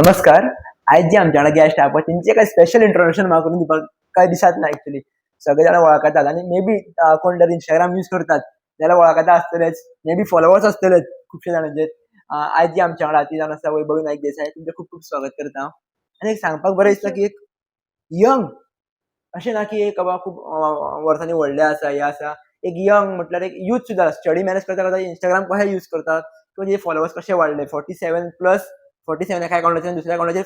नमस्कार. आज जे आमच्याकडे गेस्ट आहा पळय तेंचे काही स्पेशल इंट्रोडक्शन म्हाका करून दिवपाक कांय दिसत ना एक्चुअली. सगळे जाण वळखतात आणि मे बी कोण जर इंस्टाग्राम यूज करतात जाल्यार वळखता आसतलेच. मे बी फॉलोवर्स आसतलेच खुबशे जाणांचे. आज जी आमच्या वांगडा ती जावन आसा वैभवी नाईक देसाई. तुमचें खूब खूब स्वागत करता. आनी एक सांगपाक बरें थँक दिसता यू. की एक यंग अशें ना की एक बाबा खूब वर्सांनी व्हडले आसा हें आसा. एक यंग म्हटल्यार एक यूथ सुद्दां स्टडी मॅनेज करता करता इंस्टाग्राम कशें यूज करतात किंवा जे फॉलोवर्स कशे वाडले 47 प्लस 47 एका अकाउंटाचेर दुसऱ्या अकाउंटाचेर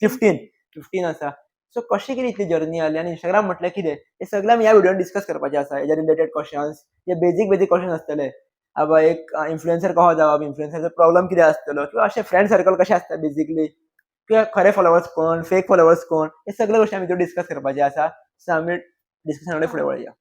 15. 15 आसा. सो कशी कितें इतली जर्नी जाली आनी इंस्टाग्राम म्हटल्यार कितें हें सगळें आमी ह्या व्हिडिओन डिस्कस करपाचें आसा. हेज्या रिलेटेड क्वेशन्स जे बेजीक बेजीक क्वेशन आसतले. बाबा एक इन्फ्लुएन्सर कसो जावप, इन्फ्लुएन्सराचो प्रॉब्लम कितें आसतलो किंवा अशे फ्रेंड सर्कल कशें आसता बेसिकली किंवा खरे फॉलोवर्स कोण, फेक फॉलोवर्स कोण, हे सगळे गोश्टी आमी हितून डिस्कस करपाचे आसा. सो आमी डिस्कशनाकडे फुडें हय. वळया.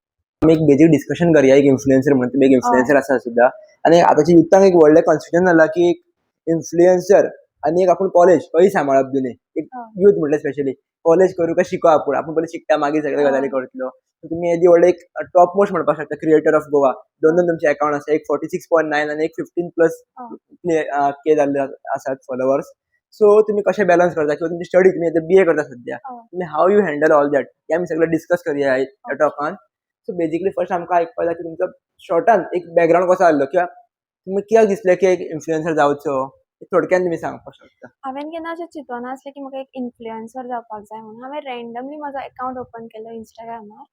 आमी एक बेजीक डिस्कशन करूया. एक इन्फ्लुएन्सर म्हणून तुमी एक हय. इन्फ्लुएन्सर आसा सुद्दां आनी आतांच्या युथाक एक व्हडलें कन्फ्युजन जाला की एक इन्फ्लुएन्सर आनी एक आपूण कॉलेज खंय सांबाळप दोनी. एक हय. यूथ म्हटल्यार स्पेशली कॉलेज करूं काय शिको आपूण. आपूण पयलीं शिकता मागीर सगळे गजाली हय. करतलो. सो तुमी येदी व्हडले एक टॉप मोस्ट म्हणपाक शकता क्रिएटर ऑफ गोवा. दोन हय. दोन तुमचे अकाउंट आसा. एक 46.9 आनी एक 15 प्लस हय. के जाल्ले आसात फॉलोवर्स. सो तुमी कशे बॅलन्स करता किंवा तुमची स्टडी तुमी आतां बीए करता सद्या. हय. तुमी how you handle all that हें आमी सगळें डिस्कस करया ह्या ओके. टॉकान. सो बेसिकली फर्स्ट आमकां आयकपा जाय की तुमचो शॉर्टान एक बॅकग्राऊंड कसो आसलो किंवा तुमी कित्याक दिसलें की एक इन्फ्लुएन्सर जावचो थोडक्यान तुमी सांगपाक शकता. हांवेन केन्ना अशें चिंतूनासलें की म्हाका एक इन्फ्लुएन्सर जावपाक जाय म्हणून. हांवें रँडमली म्हजो अकाउंट ओपन केलो इंस्टाग्रामार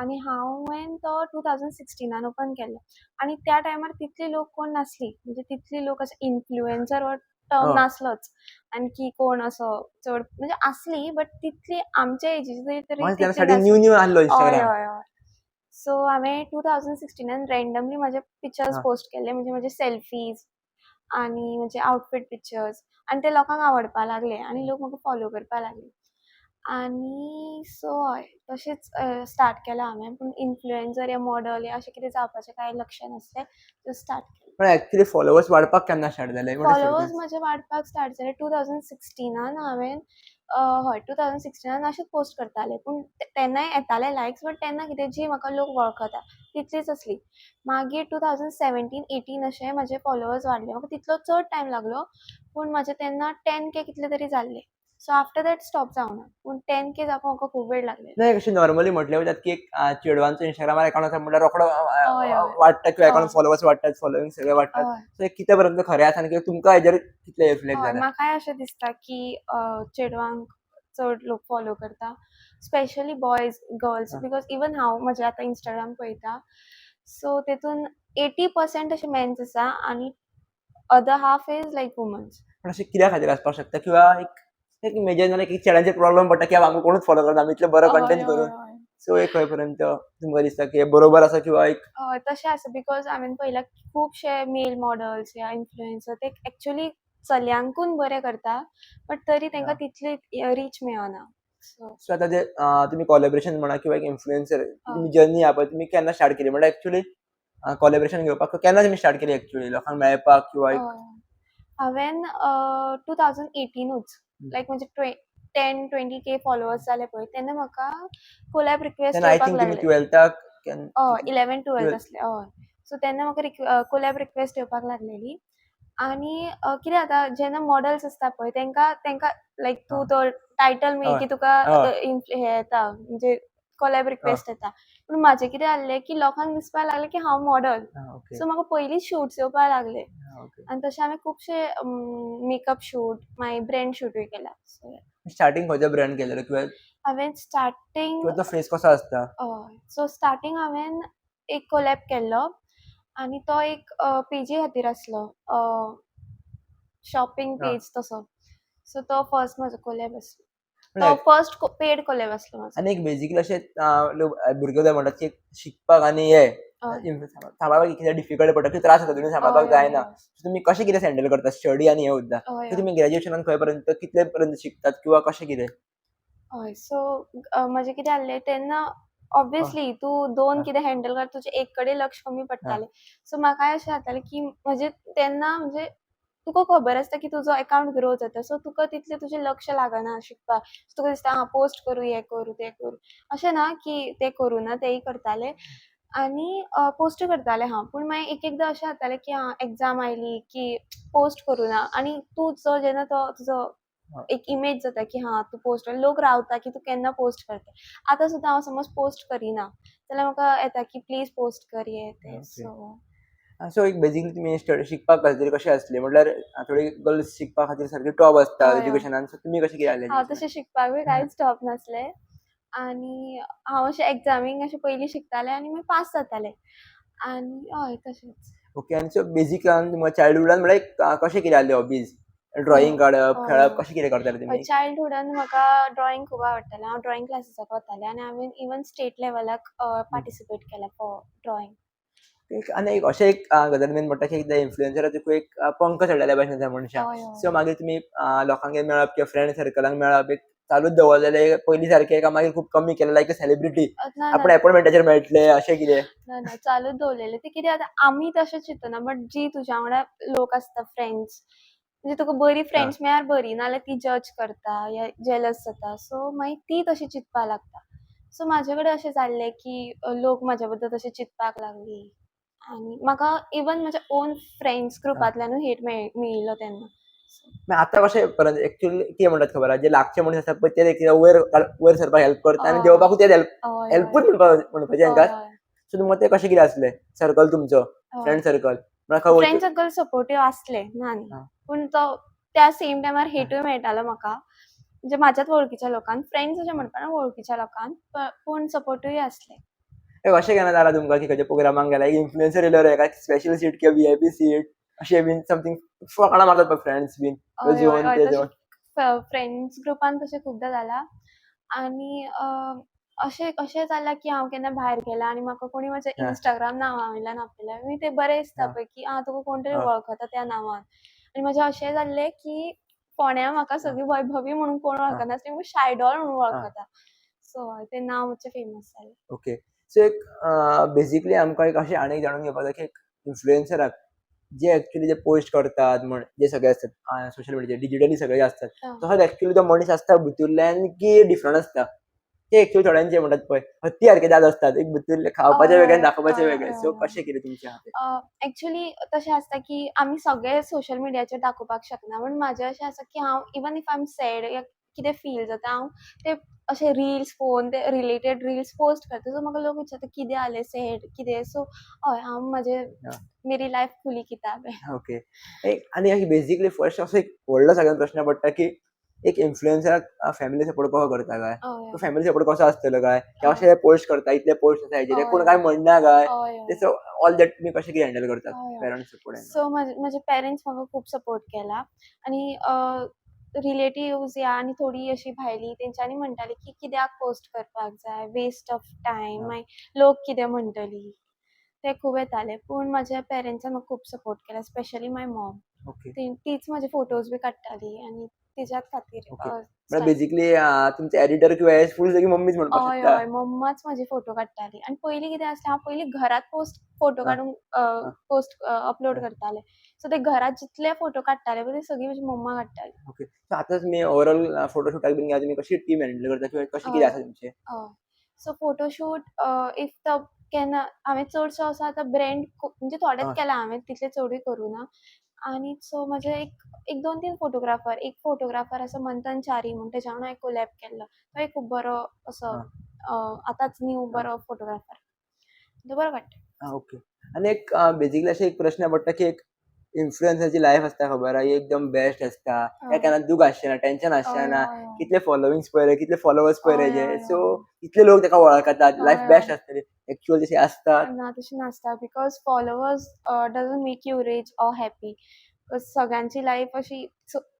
आनी हांवेन तो 2016 ओपन केल्लो आनी त्या टायमार तितली लोक कोण नासली. म्हणजे तितली लोक अशे इन्फ्लुएन्सर हो टर्म हय. नासलोच आनी की कोण असो चड म्हणजे आसली बट तितली आमच्या एजीची तरी म्हणजे तेन्ना तितली स्टार्टींग न्यू नासली. न्यू आसलो हय, इंस्टाग्राम. हय, हय. सो हांवें 2016 रँडमली म्हजे पिक्चर्स हां. पोस्ट केले म्हणजे म्हजे सेल्फीज आनी म्हजे आउटफीट पिक्चर्स आनी ते लोकांक आवडपा लागले आनी लोक म्हाका फॉलो करपा लागले. आनी सो हय तशेंच स्टार्ट केलां हांवें. पूण इन्फ्लुएन्सर या मॉडल या अशें कितें जावपाचें कांय लक्ष नासलें. जस्ट स्टार्ट केलें. पण एक्चुअली फॉलोवर्स वाडपाक केन्ना स्टार्ट जाले? What is followers sequence? म्हजे वाडपाक स्टार्ट जाले 2016 हांवेन हय 2016 अशेंच पोस्ट करतालें. पूण तेन्नाय येताले लायक्स बट तेन्ना कितें जी म्हाका लोक वळखता तितलीच आसली. मागीर 2017-18 अशे म्हजे फॉलोवर्स वाडले. म्हाका तितलो चड टायम लागलो पूण म्हजे तेन्ना 10K कितले तरी जाल्ले. सो आफ्टर दॅट स्टॉप जावना. पूण 10K जावपाक म्हाका खूब वेळ लागलेलो. नाही अशी नॉर्मली म्हटले वतात की एक चेडवांचो इंस्टाग्रामार अकाउंट आसा म्हटल्यार रोखडो हय, हय. वाडटा किंवा अकाउंट हय. फॉलोवर्स वाडटात, फॉलोइंग सगळे वाडटात. हय. सो एक कितें पर्यंत खरें आसा आनी तुमकां हेजेर कितले रिफ्लेक्ट हय जाला? म्हाकाय अशें दिसता की चेडवांक चड लोक फॉलो करता. स्पेशली बॉयज, गर्ल्स हां. बिकॉज इवन हांव म्हजें आतां इंस्टाग्राम पळयतां सो तेतून 80% अशे मेन्स आसा आनी other half is like women's. पण अशें कित्या खातीर आसपाक शकता किंवा एक मेजर जाल्यार एक चेड्यांचेर प्रॉब्लम पडटा की आमकां कोणूच फॉलो करना आमी इतलो बरो हय, कंटेंट हय, करून. हय. सो एक खंय पर्यंत तुमकां दिसता की हें बरोबर आसा किंवा एक हय तशें आसा बिकॉज हांवेन पळयलां की खुबशे मेल मॉडल्स या इन्फ्लुएन्सर ते एक्चुअली चलयांकून बरें करता बट तरी तांकां तितली रीच मेळना. सो सो आतां जे तुमी कोलॅबरेशन म्हणा किंवा एक इन्फ्लुएन्सर हय. तुमी जर्नी आहा पळय तुमी केन्ना स्टार्ट केली? म्हणल्यार एक्चुअली कोलॅबरेशन घेवपाक केन्ना तुमी स्टार्ट केली एक्चुअली लोकांक मेळपाक किंवा एक हांवेन 2018च लायक म्हणजे 10-20K फॉलोवर्स जाले पळय तेन्ना म्हाका कोलॅब रिक्वेस्ट तेन्ना आय येवपाक थिंक तुमी लागले. 12थाक 11-12 12 आसले हय. सो तेन्ना म्हाका कोलॅब रिक्वेस्ट येवपाक लागलेली आनी कितें जाता जेन्ना मॉडल्स आसता पळय तेंकां लायक तूं तो टायटल मेळ हय. की तुका हय. हे येता म्हणजे कोलॅब हय. रिक्वेस्ट येता. पूण म्हाजें कितें जाल्लें की लोकांक दिसपाक लागलें की हांव मॉडल. ओके. सो म्हाका पयलींच शूट्स येवपाक लागले ओके. आनी तशें हांवें खुबशे मेकअप शूट मागीर ब्रँड शूटूय केला. सो स्टार्टींग खंयचो ब्रँड केलेलो किंवा हांवेन स्टार्टींग तो फेस कसो आसता? सो स्टार्टींग हांवेन एक कोलॅब केल्लो आनी तो एक पेजी खातीर आसलो शॉपिंग आं. पेज तसो. सो तो फर्स्ट म्हजो कोलॅब आसलो. पूण तो फर्स्ट पेड कोलॅब आसलो म्हजो. आनी एक बेसिकली अशें भुरगे जे म्हणटात की शिकपाक आनी हे हय. सांबाळपाक कितें डिफिकल्ट पडटा कितें त्रास जाता तुमी सांबाळपाक हय, हय, जायना. हय. सो तुमी कशें कितें हँडल करता स्टडी आनी हें सुद्दां? हय, सो हय. तुमी ग्रॅज्युएशनान खंय पर्यंत कितले पर्यंत शिकतात किंवा कशें कितें? हय. सो म्हजें कितें जाल्लें तेन्ना हय. ऑब्वियसली तूं 2 हय. कितें हँडल करता तुजें एक कडेन लक्ष कमी हां. पडटालें. सो म्हाकाय अशें जातालें की म्हजें तेन्ना म्हणजे तुका खबर आसता की तुजो अकाउंट ग्रो जाता सो तुका तितलें तुजें लक्ष लागना शिकपाक. तुका दिसता हां पोस्ट करूं, हें करूं, तें करूं. अशें ना की तें करूं ना तेंय करतालें आनी पोस्टूय करतालें हांव. पूण मागीर एक एकदां अशें जातालें की एग्जाम आयली की पोस्ट करूं ना आनी तूं जेन्ना तो तुजो हय. एक इमेज जाता की हां तूं पोस्ट लोक रावता की तूं केन्ना पोस्ट करता. आतां सुद्दां हांव समज पोस्ट करिना जाल्यार म्हाका येता की प्लीज पोस्ट कर हें तें ओके. सो सो एक बेजिकली तुमी शिकपाक खातीर कशें आसले म्हटल्यार थोडी गर्ल्स शिकपा खातीर सारकी टॉप आसता हय हय. एज्युकेशनान. सो तुमी कशें कितें जालें हांव एज्युकेशनान? तशें शिकपाक बी कांयच टॉप नासलें आनी हांव अशें एग्जामीक अशें पयलीं शिकतालें आनी मागीर पास जातालें आनी हय तशेंच. ओके. आनी सो बेजिकान तुमकां चायल्डहुडान म्हळ्यार कशें कितें आहले हॉबीज? ड्रॉइंग काडप, हय खेळप हय. कशें कितें करताले तुमी? चायल्डहुडान म्हाका ड्रॉइंग खूब आवडटालें. हांव ड्रॉइंग क्लासीसाक वतालें आनी हांवें इवन स्टेट लेवलाक पार्टिसिपेट केलां फॉर ड्रॉइंग. आनी एक अशें एक गजाल मेन म्हणटा की एकदां इन्फ्लुएन्सरा तुका एक पंख चडलेल्या भशेन त्या मनशाक. हय हय. सो मागीर तुमी लोकांगेर मेळप किंवा फ्रेंड सर्कलांक मेळप एक चालूच दवरलेलें पयलीं सारकें काय मागीर खूब कमी केलें लायक अ सेलिब्रिटी ना ना आपण अपॉइंटमेंटाचेर मेळटले अशें कितें? ना ना चालूच दवरलेलें. ते कितें आतां आमी तशें चिंतना बट जी तुज्या वांगडा लोक आसता फ्रेंड्स म्हणजे तुका बरी हां. फ्रेंड्स मेळ्यार बरी नाल्यार ती जज करता या जेलस जाता. सो मागीर ती तशी चिंतपाक लागता. सो म्हाजे कडेन अशें जाल्लें की लोक म्हाज्या बद्दल तशें चिंतपाक लागलीं आनी म्हाका इवन म्हज्या ओन फ्रेंड्स ग्रुपांतल्यानूय हेट मेळिल्लो तेन्ना. आतां कशें परत एक्चुअली कितें म्हणटात खबर आहा, जे लागचे मनीस आसतात पळय ते एकदां वयर सरपाक हेल्प करता आनी हय देंवपाकूय तेच हय हय हेल्पूच म्हणपाचें हय हांकां. हय सो तुमकां ते कशें कितें आसलें सर्कल तुमचो, हय. Friend circle? म्हळ्यार खंय फ्रेंड वचूं सर्कल सपोर्टीव आसलें ना न्ही. हां, पूण तो त्या सेम टायमार हां. हेटूय मेळटालो म्हाका. म्हणजे म्हाज्याच वळखीच्या लोकांक, फ्रेंड्स अशें म्हणपाना वळखीच्या लोकांक पूण सपोर्टूय आसलें. अशें केन्ना जालां तुमकां की खंयच्या प्रोग्रामाक गेल्यार इन्फ्लुएन्सर येयल्यार एका स्पेशल सीट किंवा व्हीआयपी सीट अशें बीन समथींग फकाणां मारतात पळय फ्रेंड्स बीन ह्यो हय हय जेवन हय ते तशें जेवन. फ्रेंड्स ग्रुपान तशें खुबदां जालां आनी अशें जालां की हांव केन्ना भायर गेलां आनी म्हाका कोणी म्हज्या हां, इंस्टाग्राम नांवा वयल्यान आपयल्यार मागीर तें बरें दिसता हां, पळय की तुका कोण तरी हां, वळखता त्या नांवान. आनी म्हजें अशें जाल्लें की फोंड्या म्हाका हां, सगळीं वैभवी म्हणून कोण हां, वळखनासलीं पूण शायडॉल म्हणून हां. वळखता. सो हय तें नांव मातशें फेमस जालें. ओके. सो एक बेसिकली आमकां एक अशें आनीक जाणून घेवपाक जाय की एक इन्फ्लुएन्सराक जे एक्चुअली जे पोस्ट करतात जे सगळे असतात सोशल मिडियाचेर डिजिटली सगळे असतात. तसोच एक्चुअली तो मनीस आसता भितूरल्यान की डिफरंट आसता? ते एक्चुअली थोड्यांचे म्हणटात पळय हत्ती सारके दात असतात. एक भितूरले हय खावपाचे वेगळे आनी हय दाखोवपाचे हय वेगळे. हय सो हय. कशें कितें तुमचें आहा तें? एक्चुअली तशें आसता की आमी सगळे सोशल मिडियाचेर दाखोवपाक शकना. पूण म्हाजें अशें आसा की हांव even if I am sad या कितें फील जाता हांव ते अशे रील्स पळोवन ते रिलेटेड रील्स पोस्ट करता. सो म्हाका लोक विचारता कितें जालें सॅड कितें? सो हय हांव हां. मेरी लायफ खुली किताब है. ओके. आनी बेसिकली फर्स्ट असो एक व्हडलो सगळ्यांत प्रश्न पडटा की एक इन्फ्लुएन्सराक फॅमिली सपोर्ट कसो करता काय? हय तो हय. फॅमिली सपोर्ट कसो आसतलो काय? ते हय. अशे पोस्ट करता, इतले पोस्ट आसा हेजेर हय कोण हय. काय म्हणना काय? हय ते हय. सो ऑल दॅट तुमी कशें कितें हँडल करतात हय हय. Parents support end all? So म्हजे पेरंट्स म्हाका खूब सपोर्ट केला आनी रिलेटिव्स या आनी थोडीं अशीं भायलीं तेंच्यांनी म्हणटालीं की कित्याक पोस्ट करपाक जाय, वेस्ट ऑफ टायम, हां, मागीर लोक कितें म्हणटलीं, ते खूब येताले. पूण म्हज्या पेरंट्सान म्हाका खूब सपोर्ट केला, स्पेशली माय मॉम. ओके, तीच म्हजे फोटोज बी काडटाली आनी तिच्याच खातीर ओके. म्हळ्यार स्टार्ट बेसिकली तुमचे एडिटर किंवा फूल सगळी मम्मीच म्हणपाक हय शकता. हय मम्माच म्हजे फोटो काडटाली आनी पयलीं कितें आसलें हांव पयलीं घरात फोटो हां, काडून हां, पोस्ट अपलोड हां. करतालें. सो ते घरात जितले फोटो काडटाले पळय ते सगळी म्हजी मम्मा काडटाली. ओके. सो आतां तुमी ओवरऑल फोटोशूटाक बीन तुमी कशी टीम हँडल करता किंवा कशें कितें हय आसा तुमचें? हय. सो फोटोशूट इफ द केन्ना हांवें चडसो असो आतां ब्रँड म्हणजे थोडेच हय, केला हांवें तितले चडूय करूना. आनी सो म्हजे एक 2-3 फोटोग्राफर एक फोटोग्राफर आसा मंथन च्यारी म्हणून तेज्या वांगडा हांवें कोलॅब केल्लो. तो एक खूब बरो असो हां, आतांच न्यू हां. बरो फोटोग्राफर. तो बरो काडटा. ओके. आनी एक बेसिकली अशें एक प्रश्न पडटा की एक इन्फ्लुएन्सराची लायफ आसता खबर आहा, ही एकदम बेस्ट आसता. त्या हय. केन्ना दूख आसचेना, टेन्शन हय आसचेना. हय हय. कितले फॉलोविंग्स पळय रे, कितले फॉलोवर्स पळय रे हय हेजे. हय सो हय. कितले लोक तेका वळखतात. लायफ हय बेस्ट हय. आसतली. एक्चुअल तशी आसतात. ना तशें नासता because followers doesn't make you rich or happy. सगळ्यांची लायफ अशी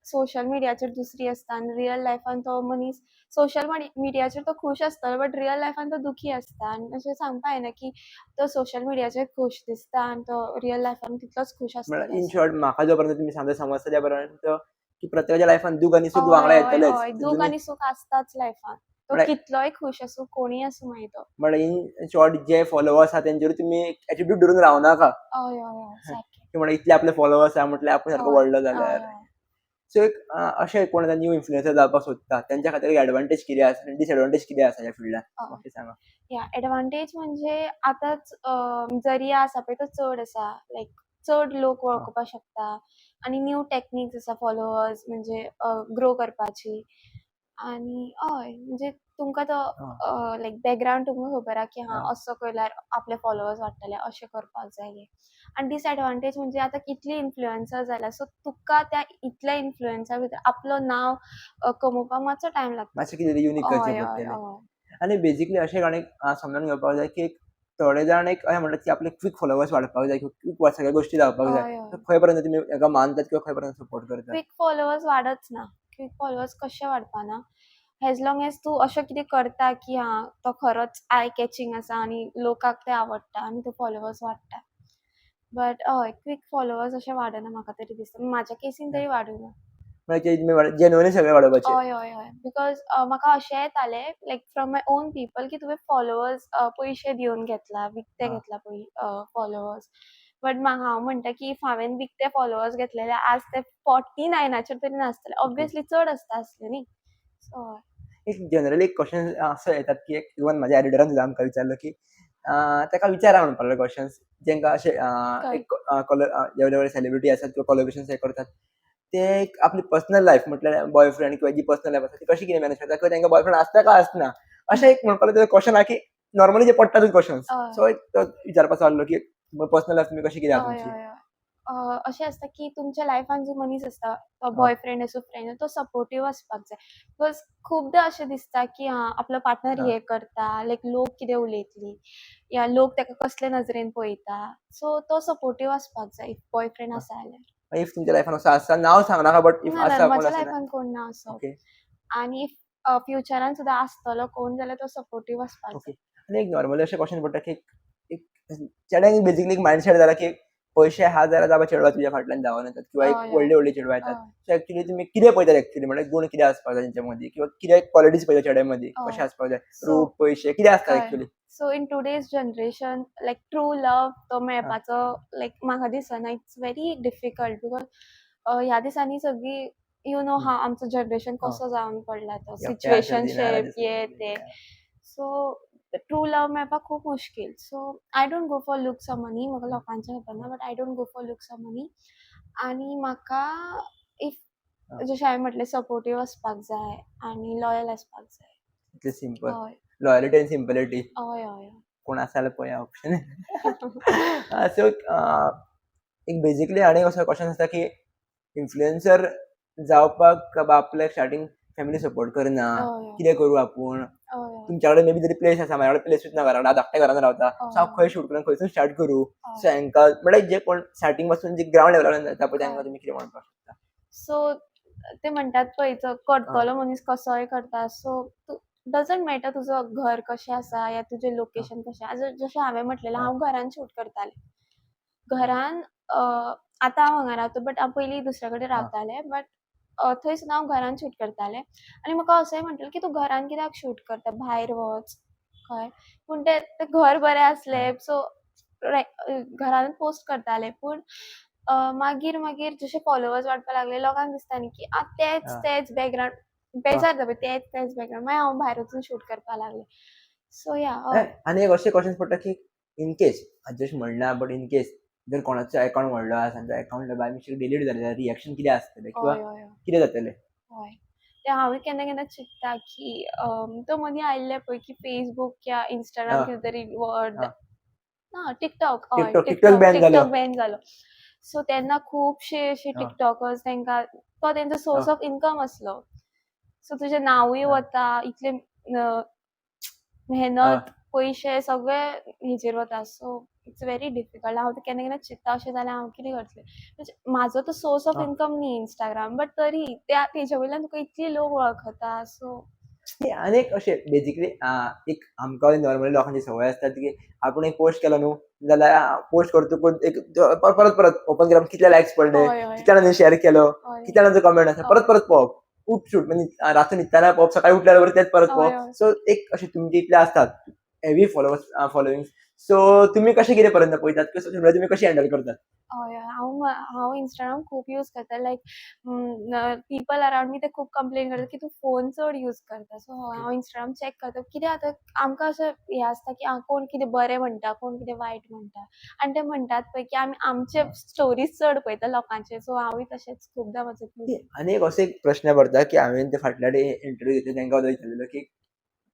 सोशल मिडियाचेर दुसरी आसता आनी रियल लायफान तो मनीस सोशल मिडियाचेर तो खूश आसतलो बट रियल लायफान तो दुखी आसता आनी अशें सांगपा जायना की तो सोशल मिडियाचेर खूश दिसता आनी तो रियल लायफान तितलोच खूश म्हळ्यार आसतलो इन असो. शॉर्ट म्हाका जो पर्यंत तुमी सांगता समजता त्या पर्यंत की प्रत्येकाच्या लायफान दूख आनी सूख हय वांगडा हय येतलेच. हय. दूख आनी सूख आसताच लायफान. तो म्हळ्यार कितलोय खूश आसूं कोणीय आसूं मागीर तो. इन शॉर्ट जे फॉलोवर्स आहा तेंचेर तुमी एटिट्यूड धरून रावनाका. हय हय हय. सारकें. की म्हळ्यार इतले आपले फॉलोवर्स आहा म्हटल्यार आपूण सारको हय. व्हडलो हय जाल्यार. हय. सो एक अशें कोण आतां न्यू इन्फ्लुएन्सर जावपाक सोदता तेंच्या खातीर एडवांटेज कितें आसा आनी डिसएडवांटेज कितें आसा ह्या फिल्डान? हय. मातशें सांगा. या एडवांटेज म्हणजे आतांच जरिया आसा पळय तो चड आसा लायक चड लोक हं, वळखुपाक शकता आनी न्यू टॅक्नीक्स आसा फॉलोवर्स म्हणजे ग्रो करपाची. आनी हय म्हणजे तुमकां तो हं. लायक बॅकग्रावंड तुमकां खबर आहा की हां. असो केल्यार आपले फॉलोवर्स वाडटले, अशें करपाक जाय हें. आनी डिसएडवांटेज म्हणजे आतां कितली इन्फ्लुएन्सर जाला सो तुका त्या इतल्या इन्फ्लुएन्सा भितर आपलो नांव कमोवपाक मातसो टायम लागता. मातशें कितें तरी युनीक करचें हय, हय, पडटलें. हय. आनी बेजिकली अशें आनीक समजून घेवपाक जाय, की थोडे जाण अशें म्हणटात, की आपले क्विक फॉलोवर्स वाडपाक जाय, क्विक सगळ्या गोश्टी जावपाक जाय. हय, तर हय. खंय पर्यंत तुमी हाका मानतात किंवा खंय पर्यंत सपोर्ट करतात? क्विक फॉलोवर्स वाडच ना. क्विक फॉलोवर्स कशे वाडपाना? एज लाँग एज तूं अशें कितें करता, की हां, तो खरोच आय कॅचिंग आसा आनी लोकांक तें आवडटा आनी ते फॉलोवर्स वाडटा. बट हय, क्विक फॉलोवर्स अशे वाडना म्हाका तरी दिसता. म्हाज्या केसीन तरी वाडूना. म्हणजे तुमी जेन्युइनली सगळे वाडोवपाचे. हय, हय, हय. बिकॉज म्हाका अशें येतालें लायक फ्रॉम माय ओन पीपल की तुवें फॉलोवर्स पयशे दिवन घेतला, विकते हां. घेतला फॉलोवर्स. बट हांव म्हणटा की इफ हांवेन विकते फॉलोवर्स घेतले जाल्यार आज ते 49चेर तरी नासतले. ओके. ऑब्वियसली चड आसता आसले न्ही. सो हय. एक जनरली एक क्वेशन असो येतात, की एक इवन माझ्या एडिटरान सुद्दां आमकां विचारलो, की ताका विचारा म्हणपाक लागलो क्वेशन्स जेंकां अशे कळ्ळें. एक जेवढे व्हडले सेलिब्रिटी आसात किंवा कोलॅबोरेशन्स हे करतात, ते एक आपली पर्सनल लायफ म्हटल्यार बॉयफ्रेंड किंवा जी पर्सनल लायफ आसा ती कशी कितें मॅनेज करतात किंवा तांकां बॉयफ्रेंड आसता काय आसना? अशें एक म्हणपाक लागलो क्वेशन आहा, की नॉर्मली जे पडटातच क्वेशन्स. हय. सो एक तो विचारपाचो आहलो, की पर्सनल लायफ तुमी कशी कितें आहा हय, तुमची? हय, हय. अशें आसता की तुमच्या लायफान जो मनीस आसता, तो हां, बॉयफ्रेंड आसूं, फ्रेंड आसूं, तो सपोर्टिव्ह आसपाक जाय. बिकॉज खूबदां अशें दिसता की आपलो पार्टनर हां, हें करता, लायक लोक कितें उलयतली या लोक ताका कसले नजरेन पळयता. सो तो सपोर्टिव्ह आसपाक जाय, इफ बॉयफ्रेंड हां. आसा जाल्यार. इफ तुमच्या लायफान असो आसा, नांव सांगनाका बट इफ ना, ना, आसा कोण म्हज्या आसना लायफान कोण ना असो. ओके. आनी इफ फ्युचरान सुद्दां आसतलो कोण जाल्यार तो सपोर्टिव्ह आसपाक ओके. जाय. आणि एक नॉर्मली असे क्वेशन पडटा, की एक चेड्यांक बेसिकली एक मायंडसेट जाला, की पयशे आहा जाल्यार बाबा चेडवां तुज्या फाटल्यान धांवून येतात किंवा एक हय, हय. व्हडली चेडवां येतात. हय, सो एक्चुअली तुमी कितें पळयतात एक्चुअली म्हणजे गुण कितें आसपाक जाय तेंच्या मदीं किंवा कितें क्वॉलिटीज पळयतात चेड्यां हय. कशें आसपाक जाय? सो रूप, पयशे कितें आसता कळ्ळें. Actually? So in today's generation like true love तो हां, मेळपाचो लायक म्हाका दिसना इट्स व्हेरी डिफिकल्ट बिकॉज ह्या दिसांनी सगळीं यू नो हं, आमचो जनरेशन हां. कसो जावन पडला तो एकट्या आसत दिनारा सिच्युएशनशीप हे दिसत ते. सो ट्रू लव्ह मेळपाक खूब मुश्कील. So I don't go for looks or money म्हाका लोकांचें खबर ना but I don't go for looks or money. आनी म्हाका इफ हां, जशें हांवें म्हटलें सपोर्टिव्ह आसपाक जाय आनी लॉयल आसपाक जाय. इतलें सिंपल. हय. Loyalty and simplicity. हय, हय, कोण आसा जाल्यार पळया ऑप्शन. हय. सो एक बेसिकली आनी असो क्वेशन आसता, की इन्फ्लुएन्सर जावपाक आपल्याक स्टार्टींग फॅमिली सपोर्ट करना. हय, हय. कितें करूं आपूण? हय, हय. तुमच्या कडेन मे बी तरी प्लेस आसा, माझ्या कडेन प्लेसूच ना घरा कडेन. हांव धाकट्या घरान रावता. सो हय, हांव खंय हय. शूट करून खंयसून स्टार्ट करूं? हय. सो हांकां म्हळ्यार जे कोण स्टार्टींग पासून जे ग्राउंड लेवलार जाता पळय तांकां कळ्ळें. तुमी कितें म्हणपाक शकता? सो ते म्हणटात पळय आं, करतलो मनीस कसोय करता. सो डजंट मॅटर तुजो घर कशें आसा या तुजें आं, लोकेशन कशें आसा. जशें हांवें म्हटलेलें आं, हांव घरान शूट करतालें. आं, घरान आतां हांव हांगा रावता बट हांव पयलीं दुसरे कडेन आं, रावतालें. बट थंय सुद्दां हांव घरान शूट करतालें. आनी म्हाका असंय म्हणटाले, की "तूं घरान कित्याक शूट करता? भायर वच." कळ्ळें. पूण तें घर बरें आं, आसलें सो घरानूच पोस्ट करतालें. पूण मागीर मागीर जशे फॉलोवर्स वाडपाक लागले लोकांक दिसतालें, की तेच आं, तेच बॅकग्रावंड आं. बेजार जाता तेच तेच बॅकग्रावंड. मागीर हांव भायर वचून शूट करपाक लागलें. सो या हय. आनी एक अशे क्वेशन्स पडटा, की इन केस जस्ट म्हणला बट इन केस जर कोणाचो अकाउंट व्हडलो आसा आनी तो अकाउंट बाय मिस्टेक डिलीट जालें जाल्यार रिएक्शन कितें आसतलें किंवा हय, हय, हय. कितें जातलें? हय. ते हांवूय केन्ना केन्ना चिंत्ता, की तो मदीं आयिल्लें पळय, की Facebook या Instagram आं, कितें तरी वर्ड आं. ना TikTok हय टिकटॉक बॅन जालो. TikTok बॅन जालो. सो तेन्ना खुबशे अशे आं, टिकटॉकर्स तांकां तो तेंचो आं, सोर्स ऑफ इन्कम आसलो. सो तुजें नांवूय आं, वता, इतले अ, आं, मेहनत, पयशे सगळे हेजेर वता. So it's very difficult. हांव केन्ना केन्ना चिंत्ता अशें जाल्यार हांव कितें करतलें? म्हणजे म्हाजो तो सोर्स ऑफ आं. इन्कम न्ही Instagram बट तरी तेजे वयल्यान तुका इतली लोक वळखता. सो आनी एक अशें बेजिकली एक आमकां नॉर्मली लोकांची संवय आसता, की आपूण एक पोस्ट केलो न्हू जाल्यार पोस्ट करतकूच एक परत परत ओपन केल्यार कितले लायक्स पडले, हय, हय. कितल्या जाणांनी शेअर केलो, हय, कितल्या जाणांचो कमेंट आसा, परत हय. परत पळोवप. उठ-सूट म्हणजे रातून न्हिदताना पळोवप, सकाळीं उठल्यार बरोबर तेच परत हय, पळोवप. हय. सो एक अशें तुमचे इतले आसतात हेवी फॉलोइंग. सो तुम्ही कशे कितें पर्यंत पळयतात किंवा सोशल मीडिया तुम्ही कशी हँडल करतात? हय, हय. हांव Instagram खूब यूज करता. लायक पीपल अराउंड मी ते खूब कंप्लेन करता की तूं फोन चड यूज करता. सो हय, ओके. हांव Instagram चॅक करता. कित्याक आतां आमकां अशें हें आसता की कोण कितें बरें म्हणटा, कोण कितें वायट म्हणटा. आनी ते म्हणटात पळय की आमी आमचे स्टोरीज चड पळयता लोकांचे. सो हांवूय तशेंच खूबदां वचत आनी एक असो एक प्रश्न पडटा की हांवेन ते फाटल्या इंटरव्यू घेतले तेंका विचारलेलो की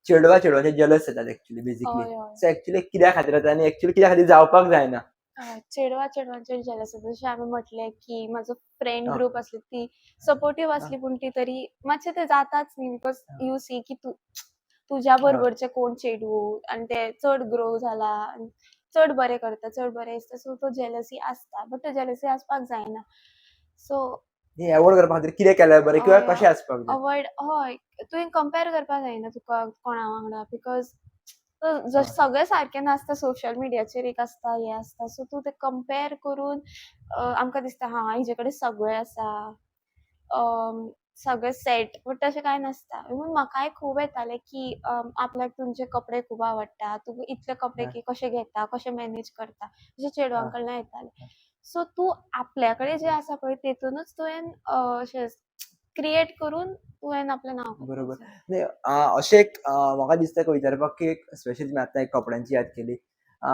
चेडवा-चेडवाचे जेलस जातात एक्चुअली बेसिकली. हय, हय. सो एक्चुअली कित्या खातीर जाता आनी एक्चुअली कित्या खातीर जावपाक जायना? चेडवा-चेडवांचेर जेलस जाता. जशें हांवें म्हटलें की म्हजो फ्रेंड आं, ग्रूप आसली ती सपोर्टीव आं, आसली पूण ती तरी मातशें तें जाताच न्ही बिकॉज आं, यू सी की तुज्या आं. बरोबरचे कोण चेडूं आनी ते चड ग्रो जाला आनी चड बरें करता, चड बरें दिसता. सो तो जेलसी आसता. बट तो जेलसी आसपाक जायना. सो ही एवॉर्ड करपा खातीर कितें केल्यार बरें किंवा हय, कशें आसपाक जाय? अवॉयड हय, तुवें कंपेर करपा जायना तुका कोणा वांगडा बिकॉज हय, सगळें सारकें नासता सोशल मिडियाचेर एक आसता हें आसता सो तूं तें कंपेर करून आमकां दिसता हिजे कडेन सगळें आसा सगळें सेट बट तशें कांय नासता इवन म्हाकाय खूब येतालें की आपल्याक तुमचे कपडे खूब आवडटा तूं इतले कपडे हय, कशें घेता कशें मॅनेज करता अशें चेडवां हय, कडल्यान येतालें हय. सो तूं आपल्या कडेन जें आसा पळय तेतूनच तुवें अशें क्रिएट करून तुवें आपलें नांव करपाक बरोबर. जाय. न्ही अशें एक म्हाका दिसता विचारपाक की स्पेशली तुमी आतां एक कपड्यांची याद केली. अ,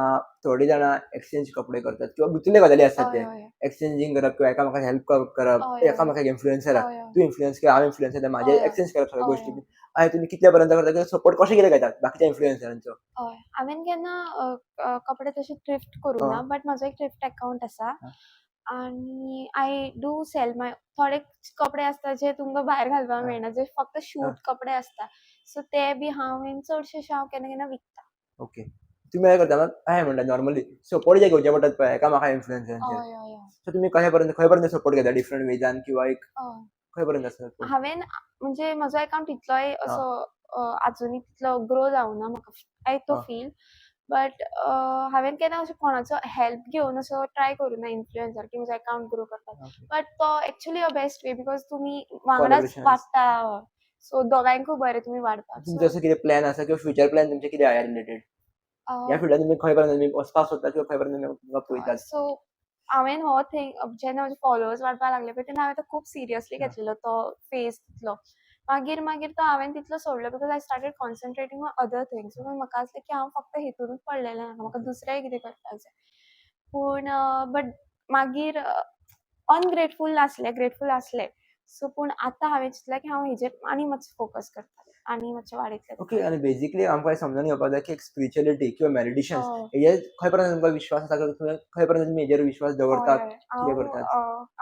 थोडीं जाणां एक्सचेंज कपडे करतात किंवा भितरल्यो गजाली आसतात हय ते. हय एक्सचेंजींग करप किंवा एकामेकाक हेल्प करप. हय हय एकामेकाक इन्फ्लुएन्सराक हय तूं इन्फ्लुएन्स किंवा हांव इन्फ्लुएन्सर म्हाजे हय एक्सचेंज करप सगळ्या हय गोश्टी. आनी तुमी कितल्या पर्यंत करता किंवा सपोर्ट कशे कितें घेतात बाकीच्या इन्फ्लुएन्सरांचो? हय हांवेन केन्ना कपडे तशे थ्रिफ्ट करूंक ना आं, बट म्हाजो एक थ्रिफ्ट अकाउंट आसा आं, आनी आय डू सेल माय थोडे कपडे आसता जे तुमकां भायर घालपाक आं, मेळना जे फक्त आं. शूट कपडे आसता सो ते बी हांवेन चडशे हांव केन्ना केन्ना विकता. ओके. तुम्ही काय करता काय म्हणटा नॉर्मली सपोर्ट जे घेवचे पडटात पळय एकामेका इन्फ्लुएन्सरांचेर. हय हय हय सो तुम्ही खंय पर्यंत सपोर्ट घेता डिफरंट वेजान किंवा एक हय खंय पर्यंत आसता सपोर्ट? हांवेन म्हणजे म्हजो अकाउंट तितलोय आं, असो आजुनी तितलो ग्रो जावना म्हाका आय तो आं. फील बट हांवेन केन्ना अशें कोणाचो हेल्प घेवन असो ट्राय करूना इन्फ्लुएन्सर की म्हजो अकाउंट ग्रो करपाक ओके. बट तो actually a best way because तुमी वांगडाच कोलॅबोरेशन्स. वाडटा सो दोगांयकूय बरें तुमी वाडपाक तुमचो सो असो कितें प्लॅन आसा किंवा फ्युचर प्लॅन तुमचे कितें आहा रिलेटेड? ह्या फिल्डान तुमी खंय पर्यंत तुमी वचपाक सोदतात किंवा खंय पर्यंत तुमी पळयतात? सो हांवेन हो थिंग जेन्ना म्हजे फॉलोवर्स वाडपाक लागले पळय तेन्ना हांवें तो खूब सिरियसली आं, घेतलेलो तो फेज तितलो मागीर तो हांवेन तितलो सोडलो because I started concentrating on other things so म्हाका आसलें की हांव फक्त हितूनूच पडलेलें नाका म्हाका ओके. दुसरेंय कितें करपाक जाय पूण बट मागीर अनग्रेटफूल आसलें ग्रेटफूल आसलें सो पूण आतां हांवें चिंतलां की हांव हेजेर आनी मातशें फोकस करतलें आनी मातशें वाडयतलें ओके तेका आनी बेसिकली आमकां हे समजून घेवपाक जाय की एक स्पिरिच्युअलिटी किंवा मेडिटेशन्स हय हेजेर खंय पर्यंत तुमकां विश्वास आसा किंवा खंय पर्यंत तुमी हेजेर विश्वास हय दवरतात? हय कितें करतात?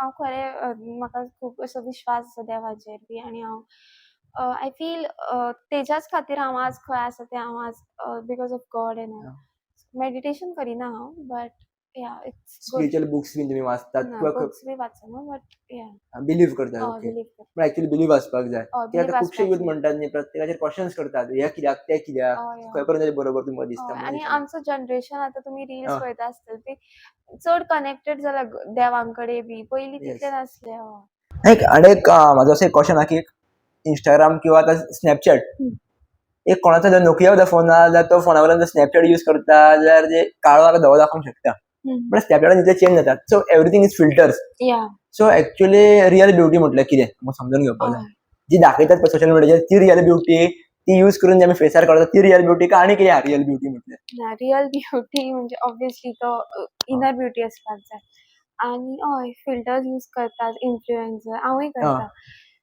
हांव खरें म्हाका खूब असो विश्वास आसा देवाचेर बी आनी हांव आय फील तेज्याच खातीर हांव आज खंय आसा तें हांव आज because of god and all meditation करिना हांव बट या इट्स गूड स्पिरिच्युअल बुक्स बीन तुमी वाचतात ना किंवा बुक्स बी वाचना बट या बिलीव्ह करतात ओके. बिलीव पण ॲक्चुअली बिलीव्ह आसपाक जाय. की आतां बिलीव खुबशे आसपाक यूथ जाय म्हणटात न्ही प्रत्येकाचेर क्वेशन्स करतात. हे कित्याक? ते कित्याक? हय खंय हय पर्यंत तेजे बरोबर तुमकां दिसता हय म्हणून आनी विचारलें. आमचो जनरेशन आतां तुमी रिल्स आं, पळयता आसतले ती चड कनेक्टेड जाला देवां कडेन बी पयलीं येस. तितलें नासलें हय आनी एक म्हाजो असो एक क्वेशन आहा की Instagram किंवा आतां Snapchat एक कोणाचो जर नोकिया सुद्दां फोन आहा जाल्यार तो फोना वयल्यान जर Snapchat यूज करता जाल्यार ते काळो वालो धवो दाखोवंक शकता. हम्म. पण Snapchatन इतले चेंज जातात. So everything is filters. या सो एक्चुअली रियल ब्युटी म्हटल्यार कितें? म्हाका समजून घेवपाक जाय. हय जी दाखयतात पळय सोशल मिडियाचेर ती रियल ब्युटी ती यूज करून जी आमी फेसार काडटात ती रियल ब्युटी काय आनी कितें आहा रियल ब्युटी म्हटल्यार? ना रियल ब्युटी म्हणजे ऑब्वियसली तो आं, इनर ब्युटी असपाक जाय आनी हय फिल्टर्स यूज करतात इन्फ्लुएन्सर हांवूय आं. करता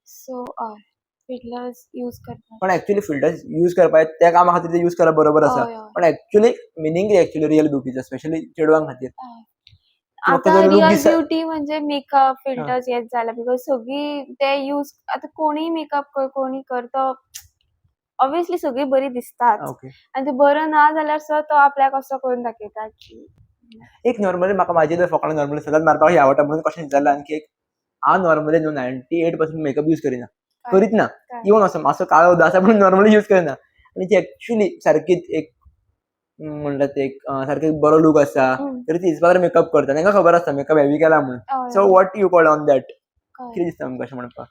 सो हय फिल्टर्स यूज करतात पण एक्चुअली फिल्टर्स यूज करपाक त्या कामा खातीर ते यूज करप बरोबर आसा. हय हय पण एक्चुअली मिनींग कितें एक्चुअली रियल ब्युटीचो स्पेशली चेडवां खातीर? हय की फक्त आतां तो लूक रियल दिस ब्युटी म्हणजे मेकअप आं, फिल्टर्स हेच जाला बिकॉज सगळीं ते यूज आतां कोणीय मेकअप कर कोणीय कर तो ऑब्वियसली सगळीं बरीं दिसताच ओके. आनी ते बरो ना जाल्यार सुद्दां तो आपल्याक असो करून दाखयता की एक नॉर्मली म्हाका म्हाजी जर फकाणां नॉर्मली सदांच मारपाक आवडटा म्हणून क्वेशन विचारलो आणकी एक हांव नॉर्मली न्हू 98% मेकअप यूज करिना. काय करीत ना. काय इवन असो मातसो काळो सुद्दां आसा पूण नॉर्मली यूज करिना. आनी जी एक्चुअली सारकीच एक म्हणटात ते एक सारको बरो लूक आसा हम्म तरी ती दिसपाक मेकअप करता. तांकां खबर आसता मेकअप हेवी केला म्हणून. हय सो हय what you call on that? कळ्ळें कितें दिसता तुमकां अशें म्हणपाक?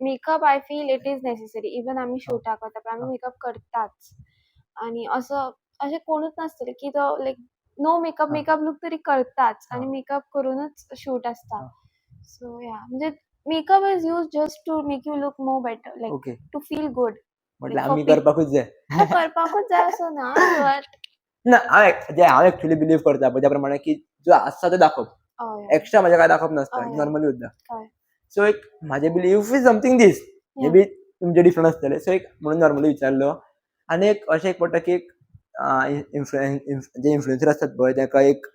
Makeup I feel it is necessary even आमी आं, शूटाक वता पळय आमी आं, मेकअप करताच आनी असो असे कोणूच नासतले की तो लायक नो मेकअप हा मेकअप लूक तरी करताच हा आणि मेकअप करूनच शूट असता. हा सो या म्हणजे makeup is use just to make you look more better like okay. To feel good म्हटलं लायक फॉर आम्ही करपाकूच जाय. करपाकूच जाय असं ना बट ना हांव एक्चुअली बिलीव्ह करता पळय त्या प्रमाणे की जो आसता तो दाखोवप. हय एक्स्ट्रा म्हणजे काय दाखोवप नासता, हय नॉर्मली उरता. हय सो एक माझे बिलीफ इज समथींग दीस. मे या बी तुमचे डिफरंट आसतले. सो एक म्हणून नॉर्मली विचारलो. आनी एक अशें एक पडटा की जे इन्फ्लुएन्सर आसतात पळय ताका एक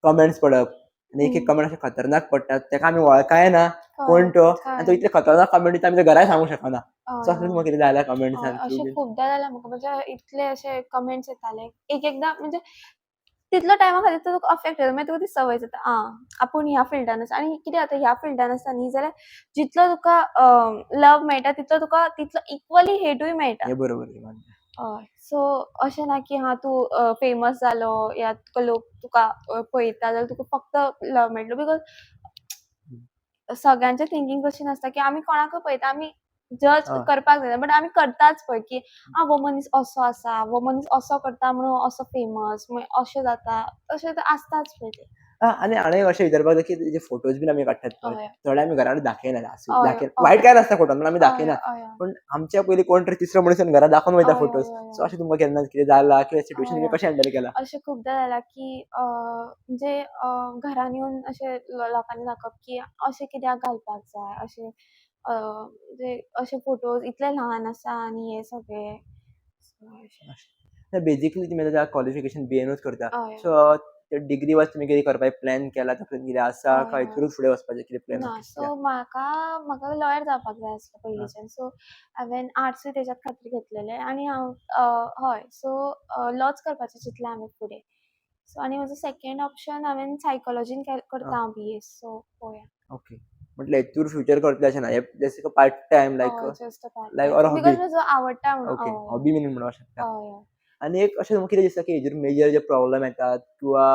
कमेंट्स पडप आनी एक कमेंट अशे खतरनाक पडटात ताका आमी वळखाय ना कळ्ळें कोण तो आनी तो कळ्ळें इतले खतरनाक कमेंट दिता आमी ते घराय सांगूंक शकना. सो हय असलें हय तुमकां कितें जालां हय कमेंट्सान थ्रू अशें बीन? खूबदां जालां म्हाका म्हणजे इतले अशे कमेंट्स येताले एक एकदां म्हणजे तितलो टायमा खातीर तो तुका अफेक्ट जाता मागीर तुका ती संवय जाता आपूण ह्या फिल्डान आसा आनी कितें जाता ह्या फिल्डान आसा न्ही जाल्यार जितलो तुका लव मेळटा तितलो तुका तितलो इक्वली हेटूय मेळटा. हें बरोबर हें मान्य. हय सो अशें ना की तूं फेमस जालो या तुका लोक तुका पळयता जाल्यार तुका फक्त लव मेळटलो बिकॉज हं. सगळ्यांचें थिंकींग कशें नासता की आमी कोणाकूय पळयता आमी जज हय. करपाक जायना बट आमी करताच पळय की हो मनीस असो आसा हो मनीस असो करता म्हणून असो फेमस मागीर अशें जाता तशें तर आसताच पळय तें. आनी हांवें एक अशें विचारपाक जाय की जे फोटोज बीन आमी काडटात पळय हय थोडे आमी घरा कडेन दाखयनात हय दाखयना वायट हय कांय नासता फोटोन पूण आमी हय दाखयनात. हय पूण आमच्या पयलीं कोण तरी तिसरो मनीस येवन घरा दाखोवन वयता हय फोटोज. हय सो हय अशें तुमकां केन्ना कितें जालां किंवा सिट्युएशन हय तुमी कशें हँडल केलां? अशें खूबदां जालां की म्हणजे घरान येवन अशें लोकांनी दाखोवप की अशें कित्याक घालपाक जाय अशें म्हणजे अशे फोटोज इतले ल्हान आसा आनी हे सगळे सो अशें. बेजिकली तुमी आतां क्वॉलिफिकेशन बीएनूच करता. हय सो डिग्री वाज तुमी कितें करपाक प्लॅन केला तातूंत कितें आसा हय काय हय हितूरूच फुडें वचपाचें कितें प्लॅन ना आसा सो कितें? म्हाका लॉयर जावपाक जाय आसलें आं, पयलींच्यान सो हांवें आर्ट्सूय तेज्याच खातीर घेतलेलें आनी हांव हय सो लॉच करपाचें चिंतलें हांवें फुडें सो आनी म्हजो सेकंड ऑप्शन हांवें सायकॉलॉजीन आं, करता हांव बीए सो पळोवया. ओके. म्हटल्यार हितूर फ्युचर करतलें अशें ना. हे जस्ट पार्ट टायम लायक हय just a part like or time hobby. Because म्हजो आवडटा म्हणून ओके. हय हॉबी बीन म्हणूंक शकता. हय हय आनी एक अशें तुमकां कितें दिसता की हेजेर मेजर जे प्रॉब्लेम येतात किंवा